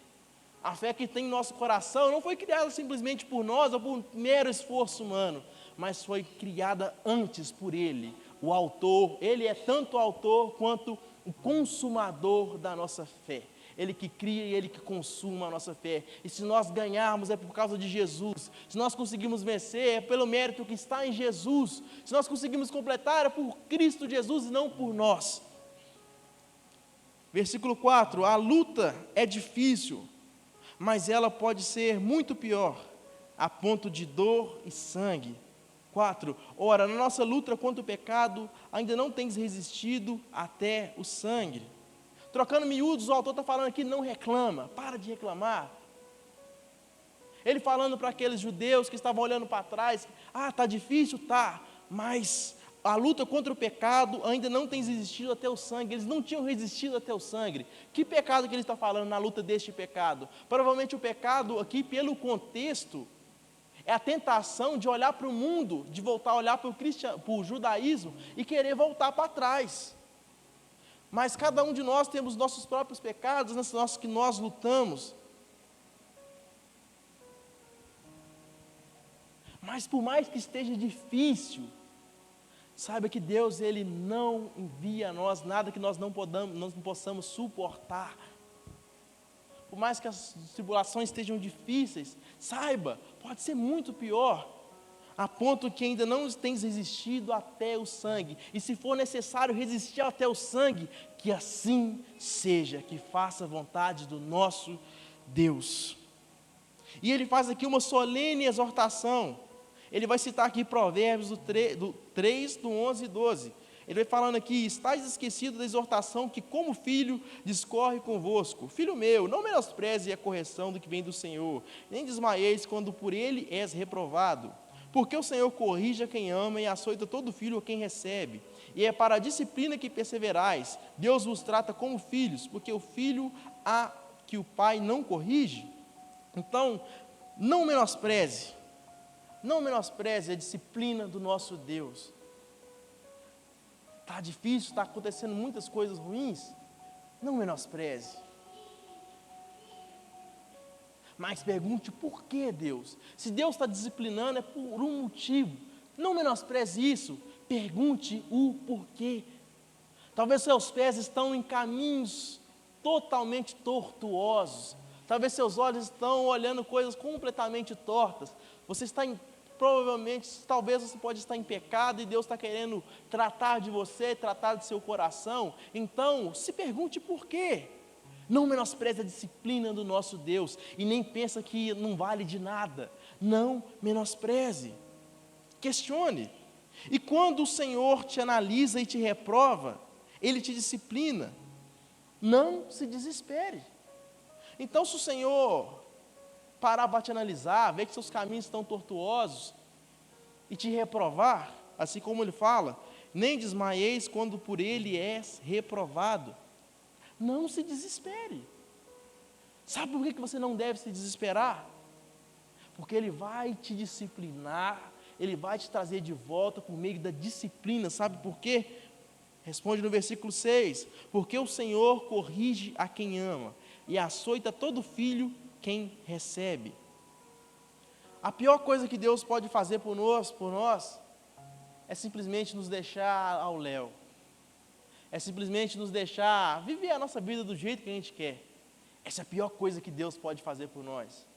A fé que tem em nosso coração não foi criada simplesmente por nós ou por mero esforço humano, mas foi criada antes por Ele, o autor. Ele é tanto o autor quanto o consumador da nossa fé. Ele que cria e Ele que consuma a nossa fé. E se nós ganharmos é por causa de Jesus. Se nós conseguimos vencer é pelo mérito que está em Jesus. Se nós conseguimos completar é por Cristo Jesus e não por nós. Versículo 4, a luta é difícil, mas ela pode ser muito pior, a ponto de dor e sangue. 4, ora, na nossa luta contra o pecado, ainda não tens resistido até o sangue. Trocando miúdos, o autor está falando aqui, não reclama, para de reclamar. Ele falando para aqueles judeus que estavam olhando para trás, está difícil, mas a luta contra o pecado ainda não tem resistido até o sangue. Eles não tinham resistido até o sangue. Que pecado que ele está falando na luta deste pecado? Provavelmente o pecado aqui, pelo contexto, é a tentação de olhar para o mundo, de voltar a olhar para o judaísmo e querer voltar para trás. Mas cada um de nós temos nossos próprios pecados, nossos que nós lutamos. Mas por mais que esteja difícil, saiba que Deus, Ele não envia a nós nada que nós não possamos suportar. Por mais que as tribulações estejam difíceis, saiba, pode ser muito pior, a ponto que ainda não tens resistido até o sangue. E se for necessário resistir até o sangue, que assim seja, que faça a vontade do nosso Deus. E ele faz aqui uma solene exortação. Ele vai citar aqui Provérbios do 3, do 11 e 12. Ele vai falando aqui, estais esquecido da exortação que como filho discorre convosco. Filho meu, não menospreze a correção do que vem do Senhor, nem desmaieis quando por ele és reprovado. Porque o Senhor corrige a quem ama e açoita todo filho a quem recebe. E é para a disciplina que perseverais. Deus vos trata como filhos, porque o filho a que o pai não corrige. Então, não menospreze a disciplina do nosso Deus. Está difícil, está acontecendo muitas coisas ruins, não menospreze. Mas pergunte por que Deus? Se Deus está disciplinando é por um motivo. Não menospreze isso, pergunte o porquê. Talvez seus pés estão em caminhos totalmente tortuosos. Talvez seus olhos estão olhando coisas completamente tortas. Você está provavelmente, talvez você pode estar em pecado e Deus está querendo tratar de você, tratar do seu coração. Então, se pergunte por quê. Não menospreze a disciplina do nosso Deus e nem pensa que não vale de nada. Não menospreze. Questione. E quando o Senhor te analisa e te reprova, Ele te disciplina. Não se desespere. Então, se o Senhor parar para te analisar, ver que seus caminhos estão tortuosos e te reprovar, assim como Ele fala, nem desmaieis quando por Ele és reprovado. Não se desespere. Sabe por que você não deve se desesperar? Porque Ele vai te disciplinar, Ele vai te trazer de volta por meio da disciplina. Sabe por quê? Responde no versículo 6. Porque o Senhor corrige a quem ama e açoita todo filho quem recebe. A pior coisa que Deus pode fazer por nós, é simplesmente nos deixar ao léu. É simplesmente nos deixar viver a nossa vida do jeito que a gente quer. Essa é a pior coisa que Deus pode fazer por nós.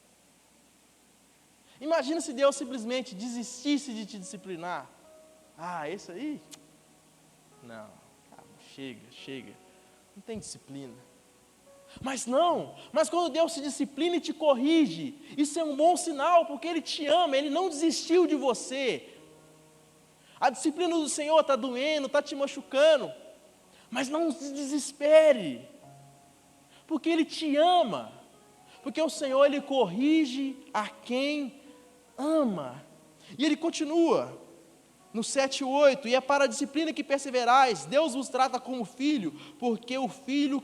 Imagina se Deus simplesmente desistisse de te disciplinar. Esse aí? Não, chega. Não tem disciplina. Mas quando Deus te disciplina e te corrige, isso é um bom sinal, porque Ele te ama, Ele não desistiu de você. A disciplina do Senhor está doendo, está te machucando, mas não se desespere, porque Ele te ama, porque o Senhor, Ele corrige a quem ama. E Ele continua, No 7:8, e é para a disciplina que perseverais, Deus vos trata como filho, porque o filho,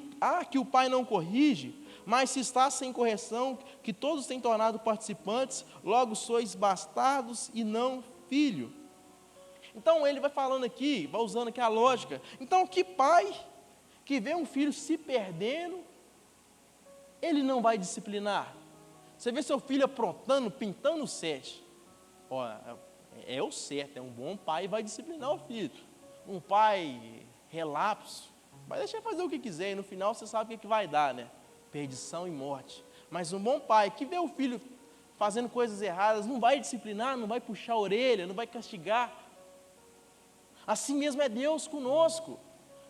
que o pai não corrige, mas se está sem correção, que todos têm tornado participantes, logo sois bastardos e não filho. Então ele vai falando aqui, vai usando aqui a lógica. Então que pai que vê um filho se perdendo, ele não vai disciplinar? Você vê seu filho aprontando, pintando o 7. Ó, é o certo, é um bom pai e vai disciplinar o filho. Um pai relapso, vai deixar ele fazer o que quiser e no final você sabe o que vai dar, né? Perdição e morte. Mas um bom pai que vê o filho fazendo coisas erradas, não vai disciplinar, não vai puxar a orelha, não vai castigar. Assim mesmo é Deus conosco.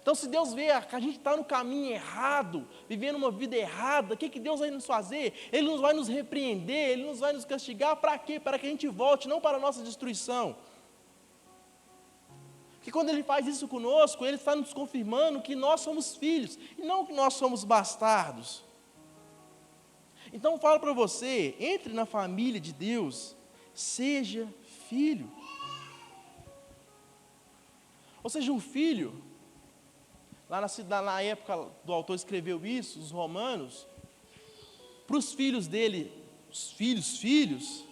Então, se Deus vê que a gente está no caminho errado, vivendo uma vida errada, o que Deus vai nos fazer? Ele nos vai nos repreender, Ele nos vai nos castigar, para quê? Para que a gente volte, não para a nossa destruição. Porque quando Ele faz isso conosco, Ele está nos confirmando que nós somos filhos, e não que nós somos bastardos. Então, eu falo para você, entre na família de Deus, seja filho. Ou seja, um filho, na época do autor escreveu isso, os romanos, para os filhos dele, os filhos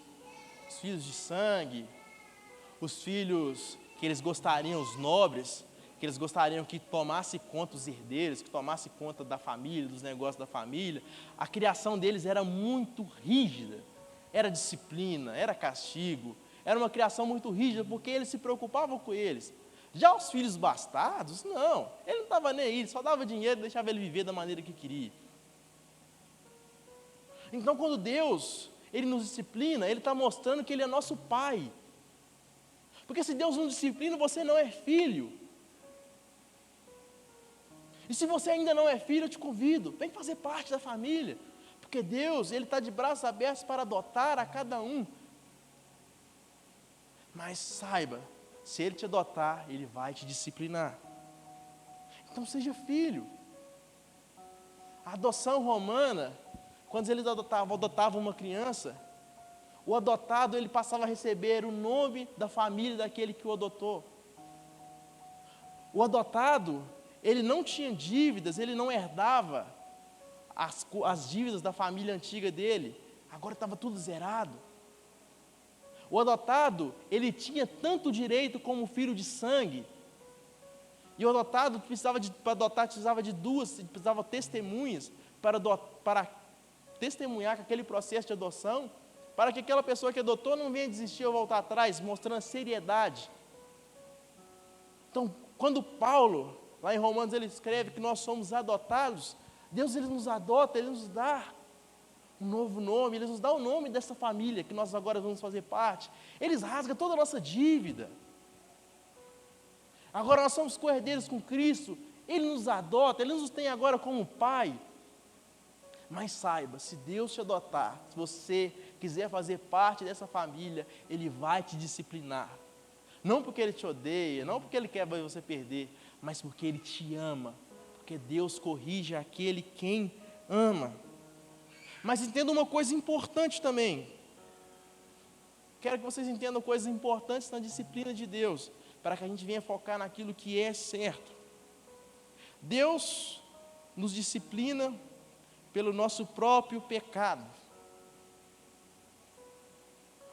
de sangue, os filhos que eles gostariam, os nobres, que eles gostariam que tomasse conta dos herdeiros, que tomasse conta da família, dos negócios da família, a criação deles era muito rígida, era disciplina, era castigo, era uma criação muito rígida, porque eles se preocupavam com eles. Já os filhos bastardos, não, ele não estava nem aí, ele só dava dinheiro e deixava ele viver da maneira que queria. Então, quando Deus, Ele nos disciplina, Ele está mostrando que Ele é nosso Pai. Porque se Deus não disciplina, você não é filho. E se você ainda não é filho, eu te convido, vem fazer parte da família. Porque Deus, Ele está de braços abertos para adotar a cada um. Mas saiba, se Ele te adotar, Ele vai te disciplinar. Então seja filho. A adoção romana, quando eles adotavam uma criança, o adotado ele passava a receber o nome da família daquele que o adotou. O adotado, ele não tinha dívidas, ele não herdava as dívidas da família antiga dele. Agora estava tudo zerado. O adotado, ele tinha tanto direito como o filho de sangue. E o adotado para adotar precisava de precisava testemunhas para testemunhar que aquele processo de adoção, para que aquela pessoa que adotou não venha desistir ou voltar atrás, mostrando a seriedade. Então, quando Paulo, lá em Romanos, ele escreve que nós somos adotados, Deus ele nos adota, Ele nos dá um novo nome, Ele nos dá o nome dessa família que nós agora vamos fazer parte. Eles rasgam toda a nossa dívida. Agora nós somos co-herdeiros com Cristo, Ele nos adota, Ele nos tem agora como Pai. Mas saiba, se Deus te adotar, se você quiser fazer parte dessa família, Ele vai te disciplinar. Não porque Ele te odeia, não porque Ele quer ver você perder, mas porque Ele te ama. Porque Deus corrige aquele quem ama. Mas entenda uma coisa importante também. Quero que vocês entendam coisas importantes na disciplina de Deus, para que a gente venha focar naquilo que é certo. Deus nos disciplina pelo nosso próprio pecado.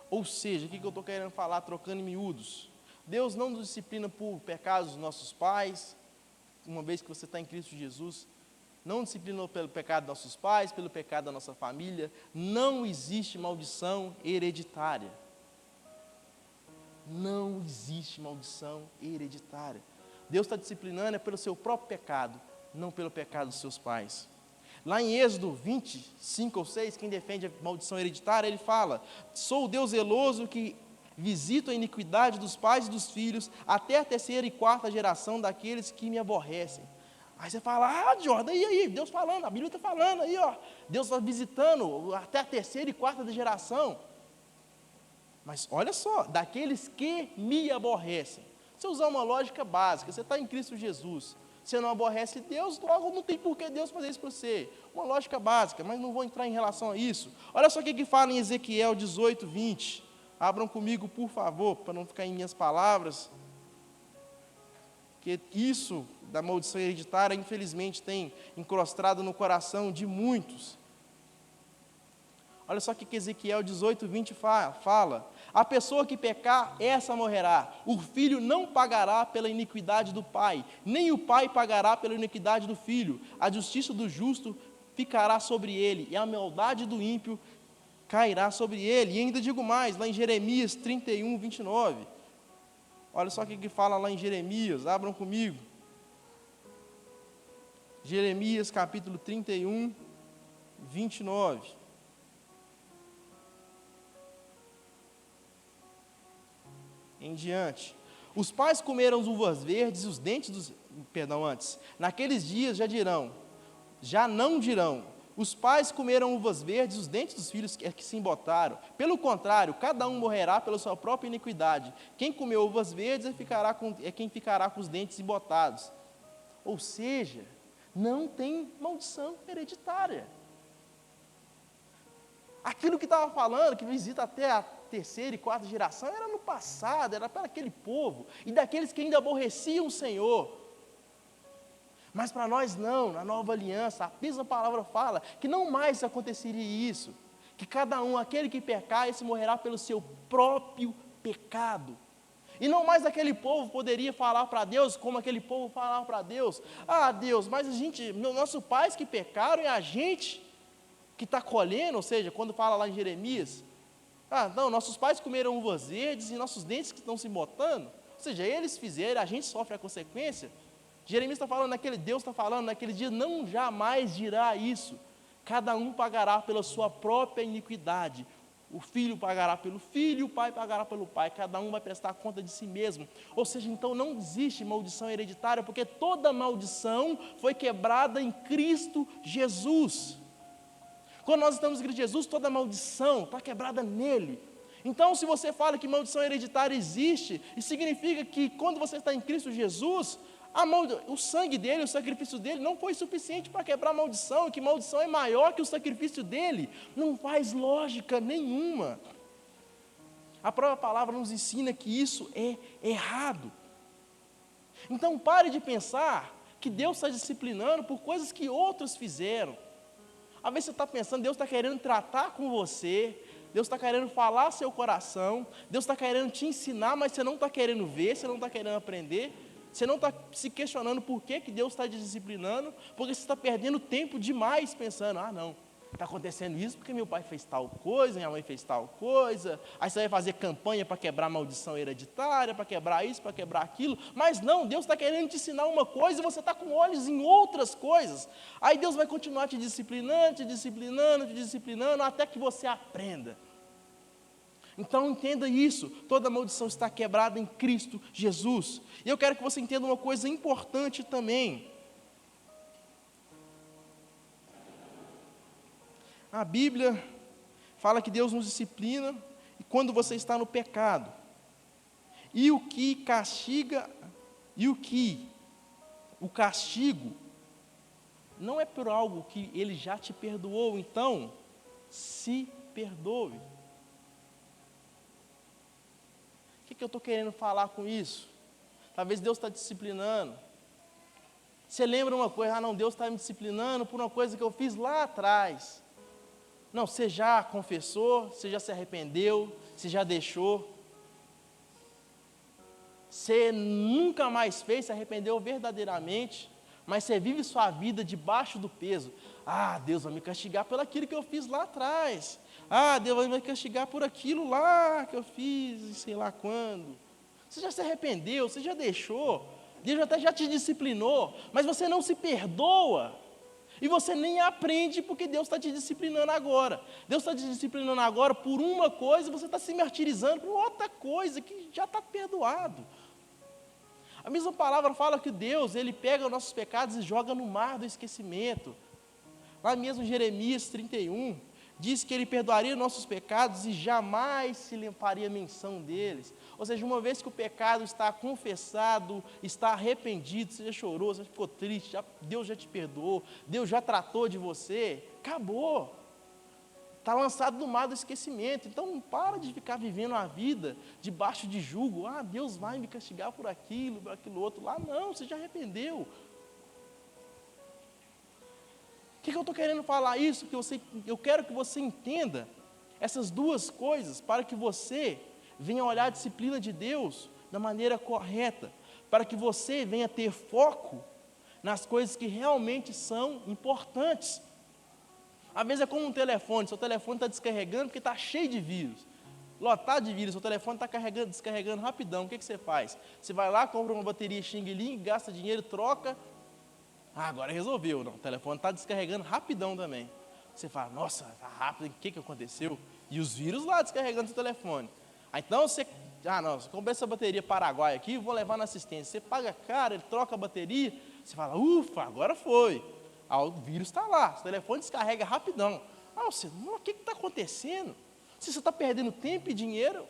Ou seja, o que eu estou querendo falar, trocando em miúdos? Deus não nos disciplina por pecados dos nossos pais, uma vez que você está em Cristo Jesus, não disciplinou pelo pecado dos nossos pais, pelo pecado da nossa família. Não existe maldição hereditária. Não existe maldição hereditária. Deus está disciplinando pelo seu próprio pecado, não pelo pecado dos seus pais. Lá em Êxodo 25 ou 6, quem defende a maldição hereditária, ele fala: sou o Deus zeloso que visito a iniquidade dos pais e dos filhos, até a terceira e quarta geração daqueles que me aborrecem. Aí você fala: Jordan, e aí? Deus falando, a Bíblia está falando aí, ó. Deus está visitando até a terceira e quarta geração. Mas olha só, daqueles que me aborrecem. Se usar uma lógica básica, você está em Cristo Jesus, você não aborrece Deus, logo não tem por que Deus fazer isso para você. Uma lógica básica, mas não vou entrar em relação a isso. Olha só o que fala em Ezequiel 18, 20. Abram comigo, por favor, para não ficar em minhas palavras, que isso da maldição hereditária, infelizmente, tem encrostado no coração de muitos. Olha só o que Ezequiel 18:20 fala. A pessoa que pecar, essa morrerá. O filho não pagará pela iniquidade do pai, nem o pai pagará pela iniquidade do filho. A justiça do justo ficará sobre ele, e a maldade do ímpio cairá sobre ele. E ainda digo mais, lá em Jeremias 31:29. Olha só o que fala lá em Jeremias, abram comigo. Jeremias capítulo 31:29. Em diante. Os pais comeram as uvas verdes e os dentes dos... Naqueles dias já não dirão, os pais comeram uvas verdes e os dentes dos filhos que se embotaram. Pelo contrário, cada um morrerá pela sua própria iniquidade. Quem comeu uvas verdes é quem ficará com os dentes embotados. Ou seja, não tem maldição hereditária. Aquilo que estava falando, que visita até a terceira e quarta geração, era no passado, era para aquele povo, e daqueles que ainda aborreciam o Senhor. Mas para nós não, na nova aliança, a mesma palavra fala que não mais aconteceria isso, que cada um, aquele que pecar, esse morrerá pelo seu próprio pecado. E não mais aquele povo poderia falar para Deus, como aquele povo falava para Deus, Deus, mas nossos pais que pecaram é a gente que está colhendo, ou seja, quando fala lá em Jeremias, não, nossos pais comeram uvas verdes e nossos dentes que estão se botando, ou seja, eles fizeram, a gente sofre a consequência. Jeremias está falando, Deus está falando, naquele dia não jamais dirá isso, cada um pagará pela sua própria iniquidade, o filho pagará pelo filho, o pai pagará pelo pai, cada um vai prestar conta de si mesmo. Ou seja, então não existe maldição hereditária, porque toda maldição foi quebrada em Cristo Jesus. Quando nós estamos em Cristo Jesus, toda maldição está quebrada nele. Então, se você fala que maldição hereditária existe, isso significa que quando você está em Cristo Jesus, o sangue dele, o sacrifício dele não foi suficiente para quebrar a maldição, que maldição é maior que o sacrifício dele. Não faz lógica nenhuma. A própria palavra nos ensina que isso é errado. Então, pare de pensar que Deus está disciplinando por coisas que outros fizeram. Às vezes você está pensando, Deus está querendo tratar com você, Deus está querendo falar seu coração, Deus está querendo te ensinar, mas você não está querendo ver, você não está querendo aprender, você não está se questionando por que Deus está te disciplinando, porque você está perdendo tempo demais pensando, não, está acontecendo isso porque meu pai fez tal coisa, minha mãe fez tal coisa, aí você vai fazer campanha para quebrar a maldição hereditária, para quebrar isso, para quebrar aquilo, mas não, Deus está querendo te ensinar uma coisa e você está com olhos em outras coisas, aí Deus vai continuar te disciplinando, até que você aprenda. Então entenda isso, toda maldição está quebrada em Cristo Jesus, e eu quero que você entenda uma coisa importante também. A Bíblia fala que Deus nos disciplina quando você está no pecado. E o castigo não é por algo que Ele já te perdoou, então se perdoe. O que eu estou querendo falar com isso? Talvez Deus está disciplinando. Você lembra uma coisa, não, Deus está me disciplinando por uma coisa que eu fiz lá atrás. Não, você já confessou, você já se arrependeu, você já deixou. Você nunca mais fez, se arrependeu verdadeiramente, mas você vive sua vida debaixo do peso. Deus vai me castigar por aquilo que eu fiz lá atrás. Deus vai me castigar por aquilo lá que eu fiz, sei lá quando. Você já se arrependeu, você já deixou. Deus até já te disciplinou, mas você não se perdoa. E você nem aprende porque Deus está te disciplinando agora. Deus está te disciplinando agora por uma coisa e você está se martirizando por outra coisa que já está perdoado. A mesma palavra fala que Deus, Ele pega os nossos pecados e joga no mar do esquecimento. Lá mesmo em Jeremias 31, diz que Ele perdoaria nossos pecados e jamais se faria menção deles. Ou seja, uma vez que o pecado está confessado, está arrependido, você já chorou, você ficou triste, Deus já te perdoou, Deus já tratou de você, acabou. está lançado no mar do esquecimento. Então não para de ficar vivendo a vida debaixo de jugo. Ah, Deus vai me castigar por aquilo outro lá. Não, você já arrependeu. O que eu estou querendo falar isso? Eu quero que você entenda essas duas coisas para que você venha olhar a disciplina de Deus da maneira correta, para que você venha ter foco nas coisas que realmente são importantes. Às vezes é como um telefone, seu telefone está descarregando porque está cheio de vírus, lotado de vírus, seu telefone está descarregando rapidão. O que você faz? Você vai lá, compra uma bateria Xing Ling, gasta dinheiro, troca. Ah, agora resolveu. Não, o telefone está descarregando rapidão também. Você fala, nossa, está rápido, o que aconteceu? E os vírus lá descarregando seu telefone. Aí, então você, você comprei essa bateria Paraguai aqui, vou levar na assistência. Você paga caro, ele troca a bateria, você fala, ufa, agora foi. O vírus está lá, o telefone descarrega rapidão. O que está acontecendo? Você está perdendo tempo e dinheiro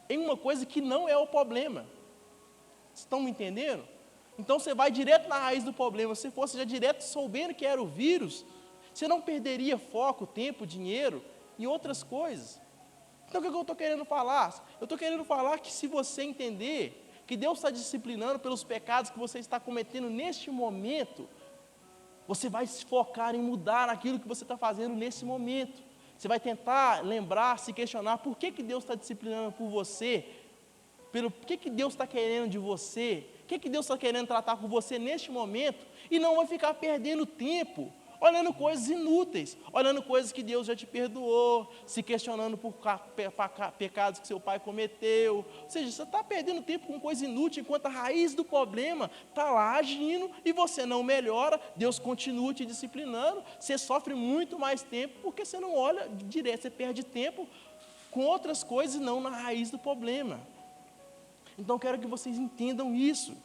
em uma coisa que não é o problema. Vocês estão me entendendo? Então você vai direto na raiz do problema. Se fosse já direto soubendo que era o vírus, você não perderia foco, tempo, dinheiro e outras coisas. Então o que eu estou querendo falar? Eu estou querendo falar que se você entender que Deus está disciplinando pelos pecados que você está cometendo neste momento, você vai se focar em mudar aquilo que você está fazendo nesse momento. Você vai tentar lembrar, se questionar, por que Deus está disciplinando por você? Pelo que Deus está querendo de você? O que Deus está querendo tratar com você neste momento? E não vai ficar perdendo tempo, olhando coisas inúteis, olhando coisas que Deus já te perdoou, se questionando por pecados que seu pai cometeu. Ou seja, você está perdendo tempo com coisa inútil, enquanto a raiz do problema está lá agindo e você não melhora, Deus continua te disciplinando, você sofre muito mais tempo porque você não olha direto, você perde tempo com outras coisas e não na raiz do problema. Então, quero que vocês entendam isso.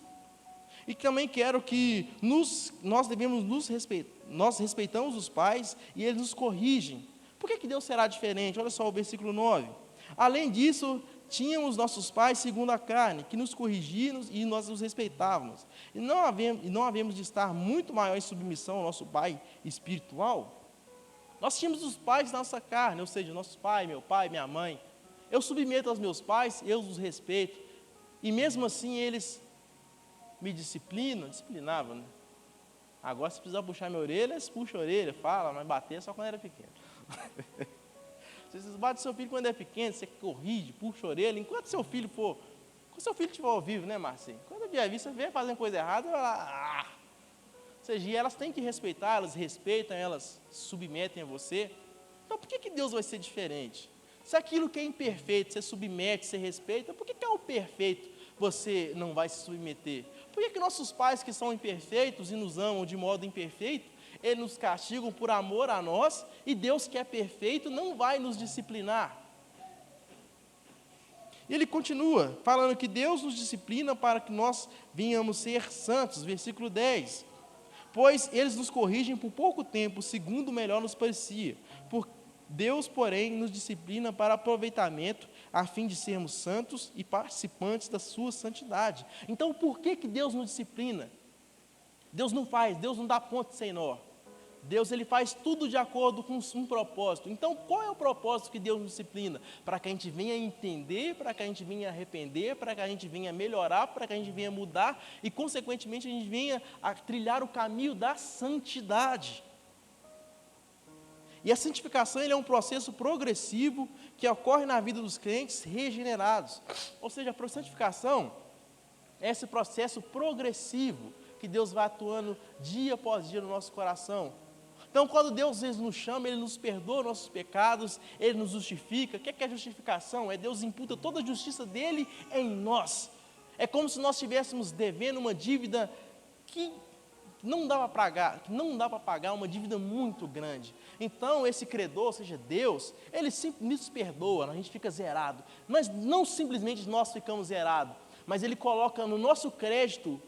E também quero que nós devemos nos respeitar. Nós respeitamos os pais e eles nos corrigem. Por que Deus será diferente? Olha só o versículo 9. Além disso, tínhamos nossos pais segundo a carne, que nos corrigiam e nós os respeitávamos. E não havemos de estar muito maior em submissão ao nosso pai espiritual? Nós tínhamos os pais da nossa carne, ou seja, nossos pais, meu pai, minha mãe. Eu submeto aos meus pais, eu os respeito. E mesmo assim eles me disciplinavam, né? Agora, se precisar puxar minha orelha, eles puxam a orelha, fala, mas bater só quando era pequeno. Se vocês batem seu filho quando é pequeno, você corrige, puxa a orelha, enquanto seu filho estiver ao vivo, né, Marcinho? Quando vier vir, você vê fazendo coisa errada, ou seja, elas têm que respeitar, elas respeitam, elas submetem a você. Então, por que Deus vai ser diferente? Se aquilo que é imperfeito, você submete, você respeita, por que é o perfeito? Você não vai se submeter? Por que nossos pais que são imperfeitos e nos amam de modo imperfeito, eles nos castigam por amor a nós, e Deus que é perfeito não vai nos disciplinar? E ele continua falando que Deus nos disciplina para que nós venhamos ser santos, versículo 10. Pois eles nos corrigem por pouco tempo, segundo melhor nos parecia. Deus, porém, nos disciplina para aproveitamento, a fim de sermos santos e participantes da sua santidade. Então, por que Deus nos disciplina? Deus não dá ponto sem nó. Deus, ele faz tudo de acordo com um propósito. Então, qual é o propósito que Deus nos disciplina? Para que a gente venha entender, para que a gente venha arrepender, para que a gente venha melhorar, para que a gente venha mudar e, consequentemente, a gente venha a trilhar o caminho da santidade. E a santificação é um processo progressivo que ocorre na vida dos crentes regenerados. Ou seja, a santificação é esse processo progressivo que Deus vai atuando dia após dia no nosso coração. Então, quando Deus nos chama, Ele nos perdoa nossos pecados, Ele nos justifica. O que é a justificação? É Deus imputa toda a justiça dEle em nós. É como se nós estivéssemos devendo uma dívida que não dá para pagar, uma dívida muito grande. Então, esse credor, ou seja, Deus, Ele simplesmente nos perdoa, a gente fica zerado. Mas não simplesmente nós ficamos zerados, mas Ele coloca no nosso crédito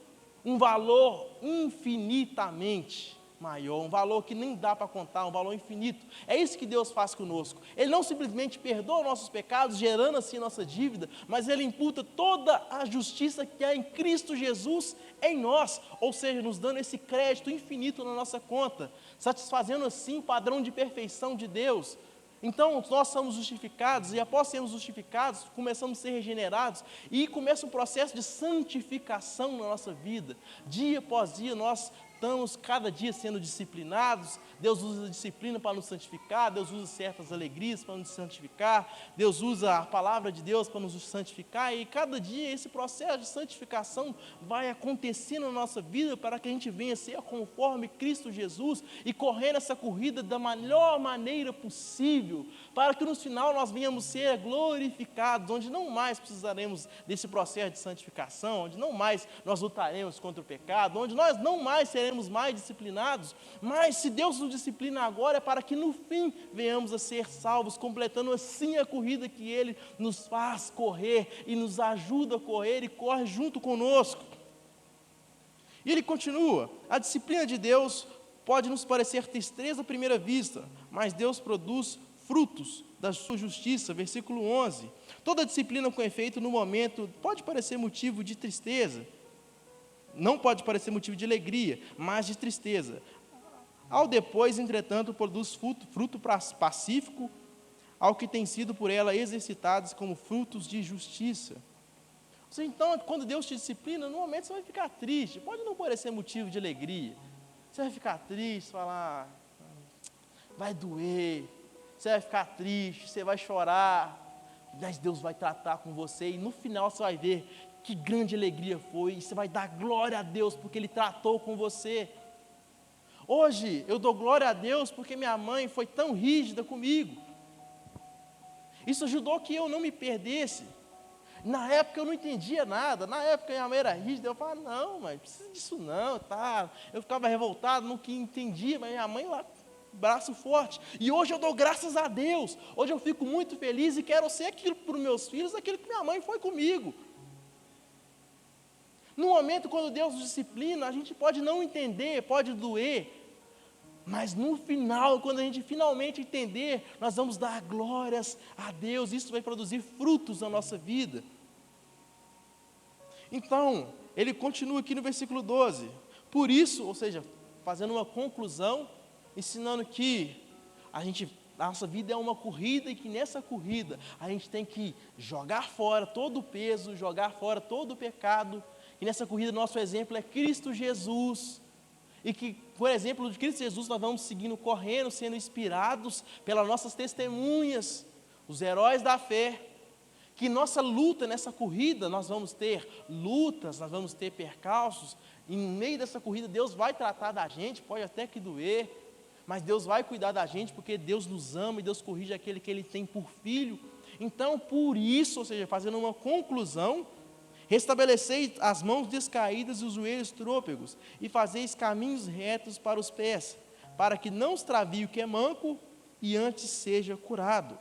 um valor infinitamente maior, um valor que nem dá para contar, um valor infinito. É isso que Deus faz conosco. Ele não simplesmente perdoa nossos pecados, gerando assim nossa dívida, mas Ele imputa toda a justiça que há em Cristo Jesus em nós, ou seja, nos dando esse crédito infinito na nossa conta, satisfazendo assim o padrão de perfeição de Deus. Então, nós somos justificados, e após sermos justificados, começamos a ser regenerados, e começa um processo de santificação na nossa vida. Dia após dia, nós estamos cada dia sendo disciplinados. Deus usa a disciplina para nos santificar, Deus usa certas alegrias para nos santificar, Deus usa a palavra de Deus para nos santificar, e cada dia esse processo de santificação vai acontecendo na nossa vida para que a gente venha a ser conforme Cristo Jesus e correr essa corrida da melhor maneira possível, para que no final nós venhamos ser glorificados, onde não mais precisaremos desse processo de santificação, onde não mais nós lutaremos contra o pecado, onde nós não mais seremos mais disciplinados. Mas se Deus nos disciplina agora, é para que no fim venhamos a ser salvos, completando assim a corrida que Ele nos faz correr e nos ajuda a correr e corre junto conosco. E ele continua: a disciplina de Deus pode nos parecer tristeza à primeira vista, mas Deus produz frutos da sua justiça. Versículo 11: toda disciplina com efeito no momento pode parecer motivo de tristeza, não pode parecer motivo de alegria, mas de tristeza. Ao depois, entretanto, produz fruto pacífico ao que tem sido por ela exercitados como frutos de justiça. Então, quando Deus te disciplina, no momento você vai ficar triste, pode não parecer motivo de alegria. Você vai ficar triste, falar, vai doer, você vai ficar triste, você vai chorar, mas Deus vai tratar com você, e no final você vai ver que grande alegria foi, e você vai dar glória a Deus, porque Ele tratou com você. Hoje, eu dou glória a Deus, porque minha mãe foi tão rígida comigo. Isso ajudou que eu não me perdesse. Na época eu não entendia nada, na época minha mãe era rígida, eu falava, não, mas não precisa disso não, tá? Eu ficava revoltado, não que entendia, mas minha mãe lá, braço forte. E hoje eu dou graças a Deus, hoje eu fico muito feliz e quero ser aquilo para os meus filhos, aquilo que minha mãe foi comigo. No momento quando Deus nos disciplina, a gente pode não entender, pode doer, mas no final, quando a gente finalmente entender, nós vamos dar glórias a Deus, isso vai produzir frutos na nossa vida. Então, ele continua aqui no versículo 12, por isso, ou seja, fazendo uma conclusão, ensinando que a nossa vida é uma corrida, e que nessa corrida a gente tem que jogar fora todo o peso, jogar fora todo o pecado, e nessa corrida nosso exemplo é Cristo Jesus, e que, por exemplo de Cristo Jesus, nós vamos seguindo, correndo, sendo inspirados pelas nossas testemunhas, os heróis da fé, que nossa luta nessa corrida, nós vamos ter lutas, nós vamos ter percalços, e no meio dessa corrida Deus vai tratar da gente, pode até que doer, mas Deus vai cuidar da gente, porque Deus nos ama, e Deus corrige aquele que Ele tem por filho. Então, por isso, ou seja, fazendo uma conclusão, restabeleceis as mãos descaídas e os joelhos trôpegos, e fazeis caminhos retos para os pés, para que não extravie o que é manco, e antes seja curado.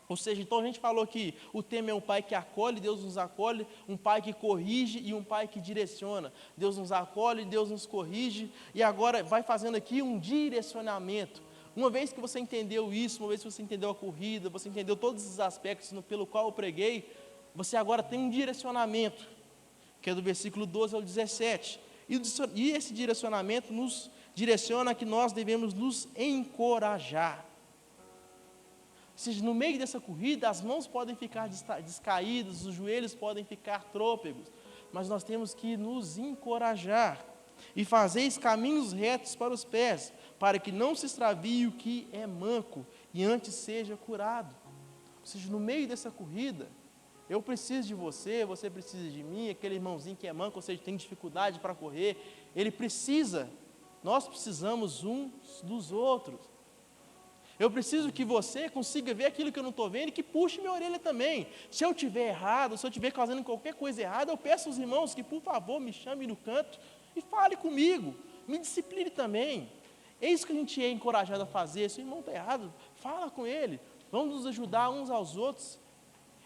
Ou seja, então a gente falou que o tema é um pai que acolhe, Deus nos acolhe, um pai que corrige e um pai que direciona. Deus nos acolhe, Deus nos corrige, e agora vai fazendo aqui um direcionamento. Uma vez que você entendeu isso, uma vez que você entendeu a corrida, você entendeu todos os aspectos pelo qual eu preguei, você agora tem um direcionamento, que é do versículo 12 ao 17, e esse direcionamento nos direciona a que nós devemos nos encorajar. Ou seja, no meio dessa corrida, as mãos podem ficar descaídas, os joelhos podem ficar trôpegos, mas nós temos que nos encorajar, e fazeis caminhos retos para os pés, para que não se extravie o que é manco, e antes seja curado. Ou seja, no meio dessa corrida, eu preciso de você, você precisa de mim, aquele irmãozinho que é manco, ou seja, tem dificuldade para correr, ele precisa, nós precisamos uns dos outros. Eu preciso que você consiga ver aquilo que eu não estou vendo e que puxe minha orelha também. Se eu estiver errado, se eu estiver causando qualquer coisa errada, eu peço aos irmãos que, por favor, me chamem no canto e fale comigo, me discipline também. É isso que a gente é encorajado a fazer. Se o irmão está errado, fala com ele, vamos nos ajudar uns aos outros.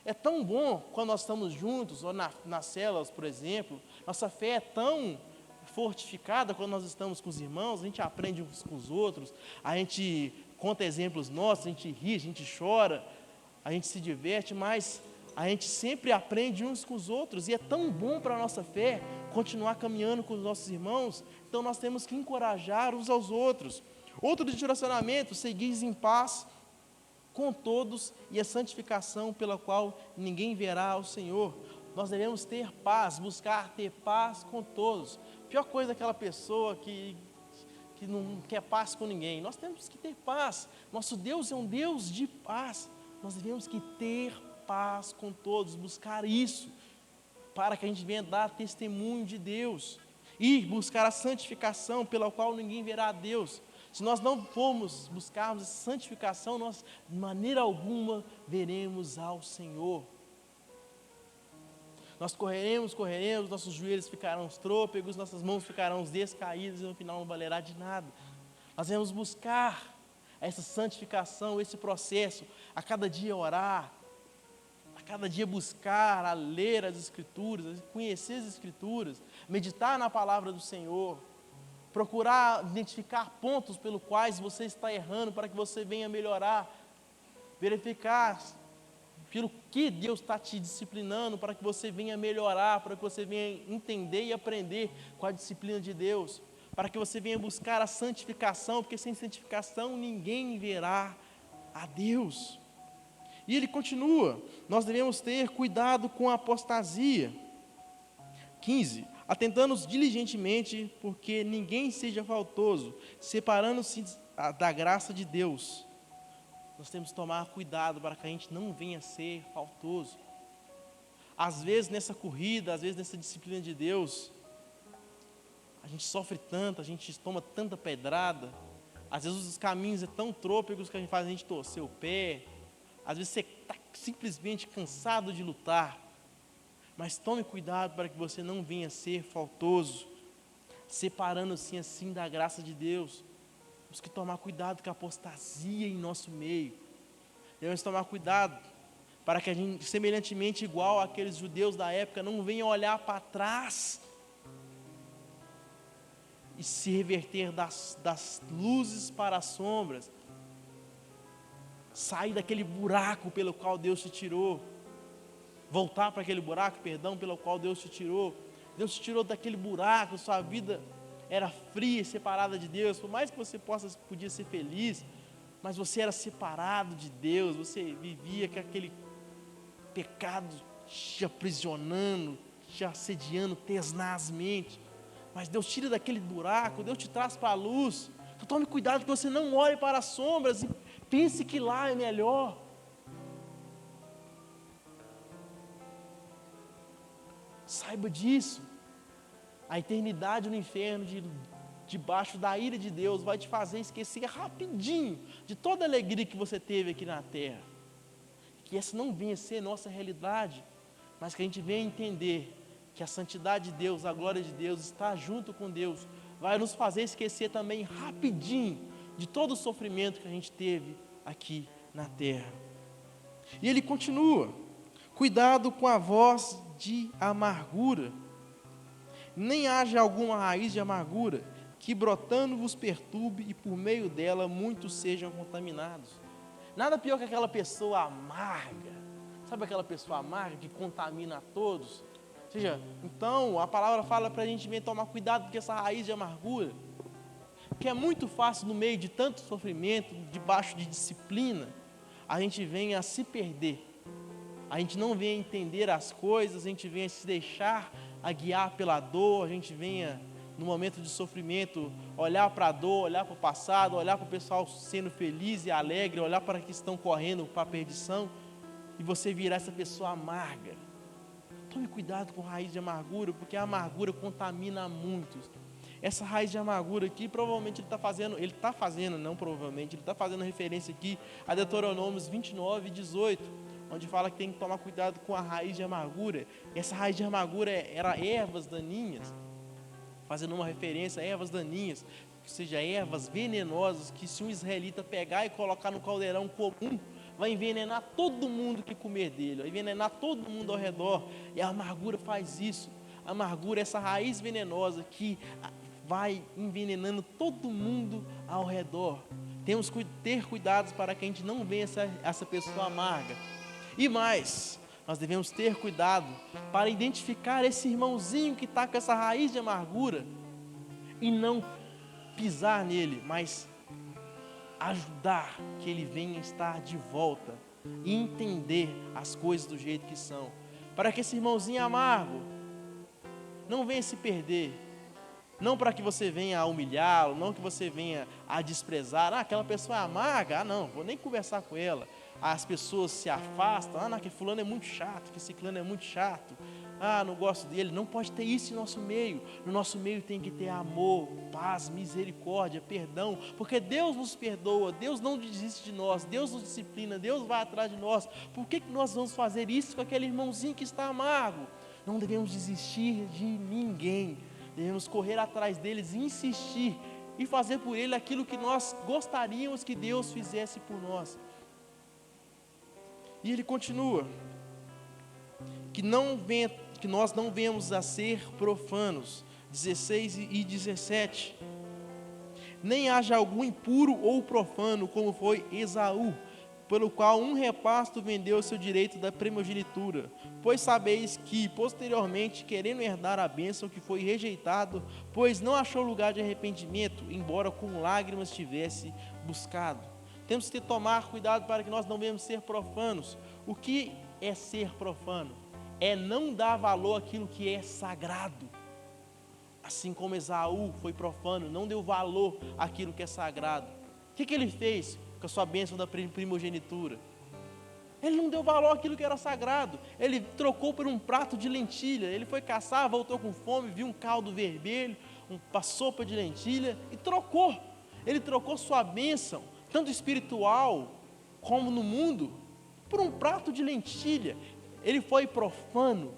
É tão bom quando nós estamos juntos, ou nas células, por exemplo, nossa fé é tão fortificada quando nós estamos com os irmãos, a gente aprende uns com os outros, a gente conta exemplos nossos, a gente ri, a gente chora, a gente se diverte, mas a gente sempre aprende uns com os outros, e é tão bom para a nossa fé continuar caminhando com os nossos irmãos, então nós temos que encorajar uns aos outros. Outro direcionamento, seguis em paz com todos e a santificação pela qual ninguém verá ao Senhor. Nós devemos ter paz, buscar ter paz com todos. A pior coisa é aquela pessoa que não quer paz com ninguém. Nós temos que ter paz. Nosso Deus é um Deus de paz. Nós devemos que ter paz com todos, buscar isso, para que a gente venha dar testemunho de Deus. E buscar a santificação pela qual ninguém verá a Deus. Se nós não formos buscarmos essa santificação, nós de maneira alguma veremos ao Senhor. Nós correremos, nossos joelhos ficarão trôpegos, nossas mãos ficarão descaídas e no final não valerá de nada. Nós devemos buscar essa santificação, esse processo, a cada dia orar, a cada dia buscar, a ler as Escrituras, conhecer as Escrituras, meditar na palavra do Senhor, procurar identificar pontos pelos quais você está errando para que você venha melhorar, verificar pelo que Deus está te disciplinando para que você venha melhorar, para que você venha entender e aprender com a disciplina de Deus, para que você venha buscar a santificação, porque sem santificação ninguém verá a Deus. E ele continua, nós devemos ter cuidado com a apostasia. 15, atentando-nos diligentemente, porque ninguém seja faltoso, separando-se da graça de Deus. Nós temos que tomar cuidado para que a gente não venha a ser faltoso. Às vezes nessa corrida, às vezes nessa disciplina de Deus, a gente sofre tanto, a gente toma tanta pedrada, às vezes os caminhos são tão trôpegos que a gente faz a gente torcer o pé, às vezes você está simplesmente cansado de lutar, mas tome cuidado para que você não venha a ser faltoso, separando-se assim da graça de Deus. Temos que tomar cuidado com a apostasia em nosso meio. Devemos tomar cuidado para que a gente, semelhantemente igual àqueles judeus da época, não venha olhar para trás e se reverter das luzes para as sombras. Sair daquele buraco pelo qual Deus te tirou. Voltar para aquele buraco, pelo qual Deus te tirou. Deus te tirou daquele buraco, sua vida era fria, separada de Deus, por mais que você podia ser feliz, mas você era separado de Deus, você vivia com aquele pecado te aprisionando, te assediando tenazmente, mas Deus tira daquele buraco, Deus te traz para a luz. Então tome cuidado que você não olhe para as sombras e pense que lá é melhor. Saiba disso. A eternidade no inferno, debaixo da ira de Deus, vai te fazer esquecer rapidinho de toda a alegria que você teve aqui na terra. Que essa não venha a ser nossa realidade, mas que a gente venha entender que a santidade de Deus, a glória de Deus, está junto com Deus, vai nos fazer esquecer também rapidinho de todo o sofrimento que a gente teve aqui na terra. E ele continua, cuidado com a voz de amargura, nem haja alguma raiz de amargura, que brotando vos perturbe e por meio dela muitos sejam contaminados. Nada pior que aquela pessoa amarga, sabe aquela pessoa amarga que contamina a todos? Ou seja, então a palavra fala para a gente vir tomar cuidado com essa raiz de amargura, que é muito fácil no meio de tanto sofrimento, debaixo de disciplina, a gente venha a se perder, a gente não venha a entender as coisas, a gente venha a se deixar a guiar pela dor, a gente venha no momento de sofrimento olhar para a dor, olhar para o passado, olhar para o pessoal sendo feliz e alegre, olhar para que estão correndo para a perdição e você virar essa pessoa amarga. Tome cuidado com a raiz de amargura, porque a amargura contamina muitos. Essa raiz de amargura aqui, provavelmente ele está fazendo referência aqui a Deuteronômios 29 e 18, onde fala que tem que tomar cuidado com a raiz de amargura. Essa raiz de amargura era ervas daninhas, fazendo uma referência a ervas daninhas, ou seja, ervas venenosas, que se um israelita pegar e colocar no caldeirão comum, vai envenenar todo mundo que comer dele, vai envenenar todo mundo ao redor. E a amargura faz isso. A amargura é essa raiz venenosa que vai envenenando todo mundo ao redor. Temos que ter cuidados para que a gente não venha essa pessoa amarga. E mais, nós devemos ter cuidado para identificar esse irmãozinho que está com essa raiz de amargura e não pisar nele, mas ajudar que ele venha estar de volta e entender as coisas do jeito que são, para que esse irmãozinho amargo não venha se perder, não para que você venha a humilhá-lo, não que você venha a desprezar, aquela pessoa é amarga, não, vou nem conversar com ela. As pessoas se afastam, não, que fulano é muito chato, que ciclano é muito chato, não gosto dele. Não pode ter isso em nosso meio. No nosso meio tem que ter amor, paz, misericórdia, perdão, porque Deus nos perdoa, Deus não desiste de nós, Deus nos disciplina, Deus vai atrás de nós. Por que nós vamos fazer isso com aquele irmãozinho que está amargo? Não devemos desistir de ninguém, devemos correr atrás deles e insistir e fazer por ele aquilo que nós gostaríamos que Deus fizesse por nós. E ele continua, que nós não venhamos a ser profanos, 16 e 17, nem haja algum impuro ou profano, como foi Esaú, pelo qual um repasto vendeu o seu direito da primogenitura, pois sabeis que, posteriormente, querendo herdar a bênção que foi rejeitado, pois não achou lugar de arrependimento, embora com lágrimas tivesse buscado. Temos que tomar cuidado para que nós não venhamos ser profanos. O que é ser profano? É não dar valor àquilo que é sagrado. Assim como Esaú foi profano, não deu valor àquilo que é sagrado. O que ele fez com a sua bênção da primogenitura? Ele não deu valor àquilo que era sagrado. Ele trocou por um prato de lentilha. Ele foi caçar, voltou com fome, viu um caldo vermelho, uma sopa de lentilha e trocou. Ele trocou sua bênção, tanto espiritual como no mundo, por um prato de lentilha. Ele foi profano,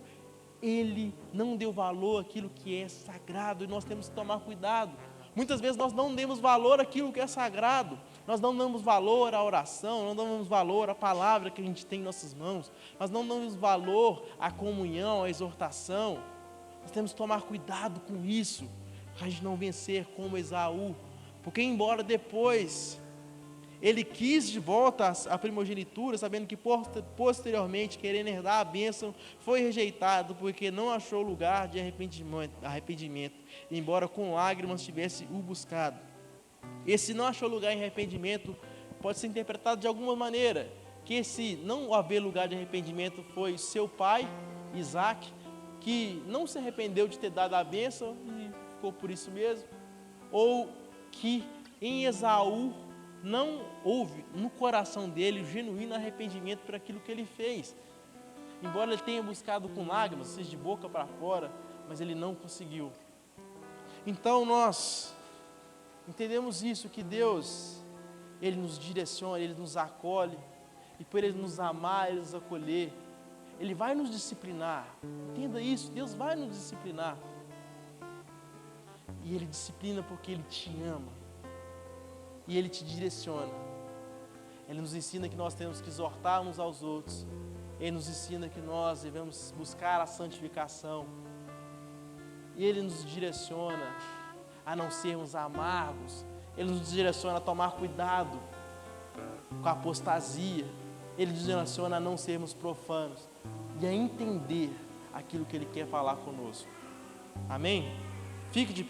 ele não deu valor àquilo que é sagrado, e nós temos que tomar cuidado. Muitas vezes nós não damos valor àquilo que é sagrado, nós não damos valor à oração, não damos valor à palavra que a gente tem em nossas mãos, nós não damos valor à comunhão, à exortação. Nós temos que tomar cuidado com isso, para a gente não vencer como Esaú, porque embora depois ele quis de volta a primogenitura, sabendo que posteriormente, querendo herdar a bênção, foi rejeitado, porque não achou lugar de arrependimento, embora com lágrimas tivesse o buscado. Esse não achou lugar em arrependimento pode ser interpretado de alguma maneira, que esse não haver lugar de arrependimento foi seu pai, Isaac, que não se arrependeu de ter dado a bênção e ficou por isso mesmo, ou que em Esaú não houve no coração dele o genuíno arrependimento por aquilo que ele fez. Embora ele tenha buscado com lágrimas, seja de boca para fora, mas ele não conseguiu. Então nós entendemos isso, que Deus, Ele nos direciona, Ele nos acolhe, e por Ele nos amar, Ele nos acolher, Ele vai nos disciplinar. Entenda isso, Deus vai nos disciplinar. E Ele disciplina porque Ele te ama. E Ele te direciona. Ele nos ensina que nós temos que exortar uns aos outros. Ele nos ensina que nós devemos buscar a santificação. E Ele nos direciona a não sermos amargos. Ele nos direciona a tomar cuidado com a apostasia. Ele nos direciona a não sermos profanos e a entender aquilo que Ele quer falar conosco. Amém? Fique de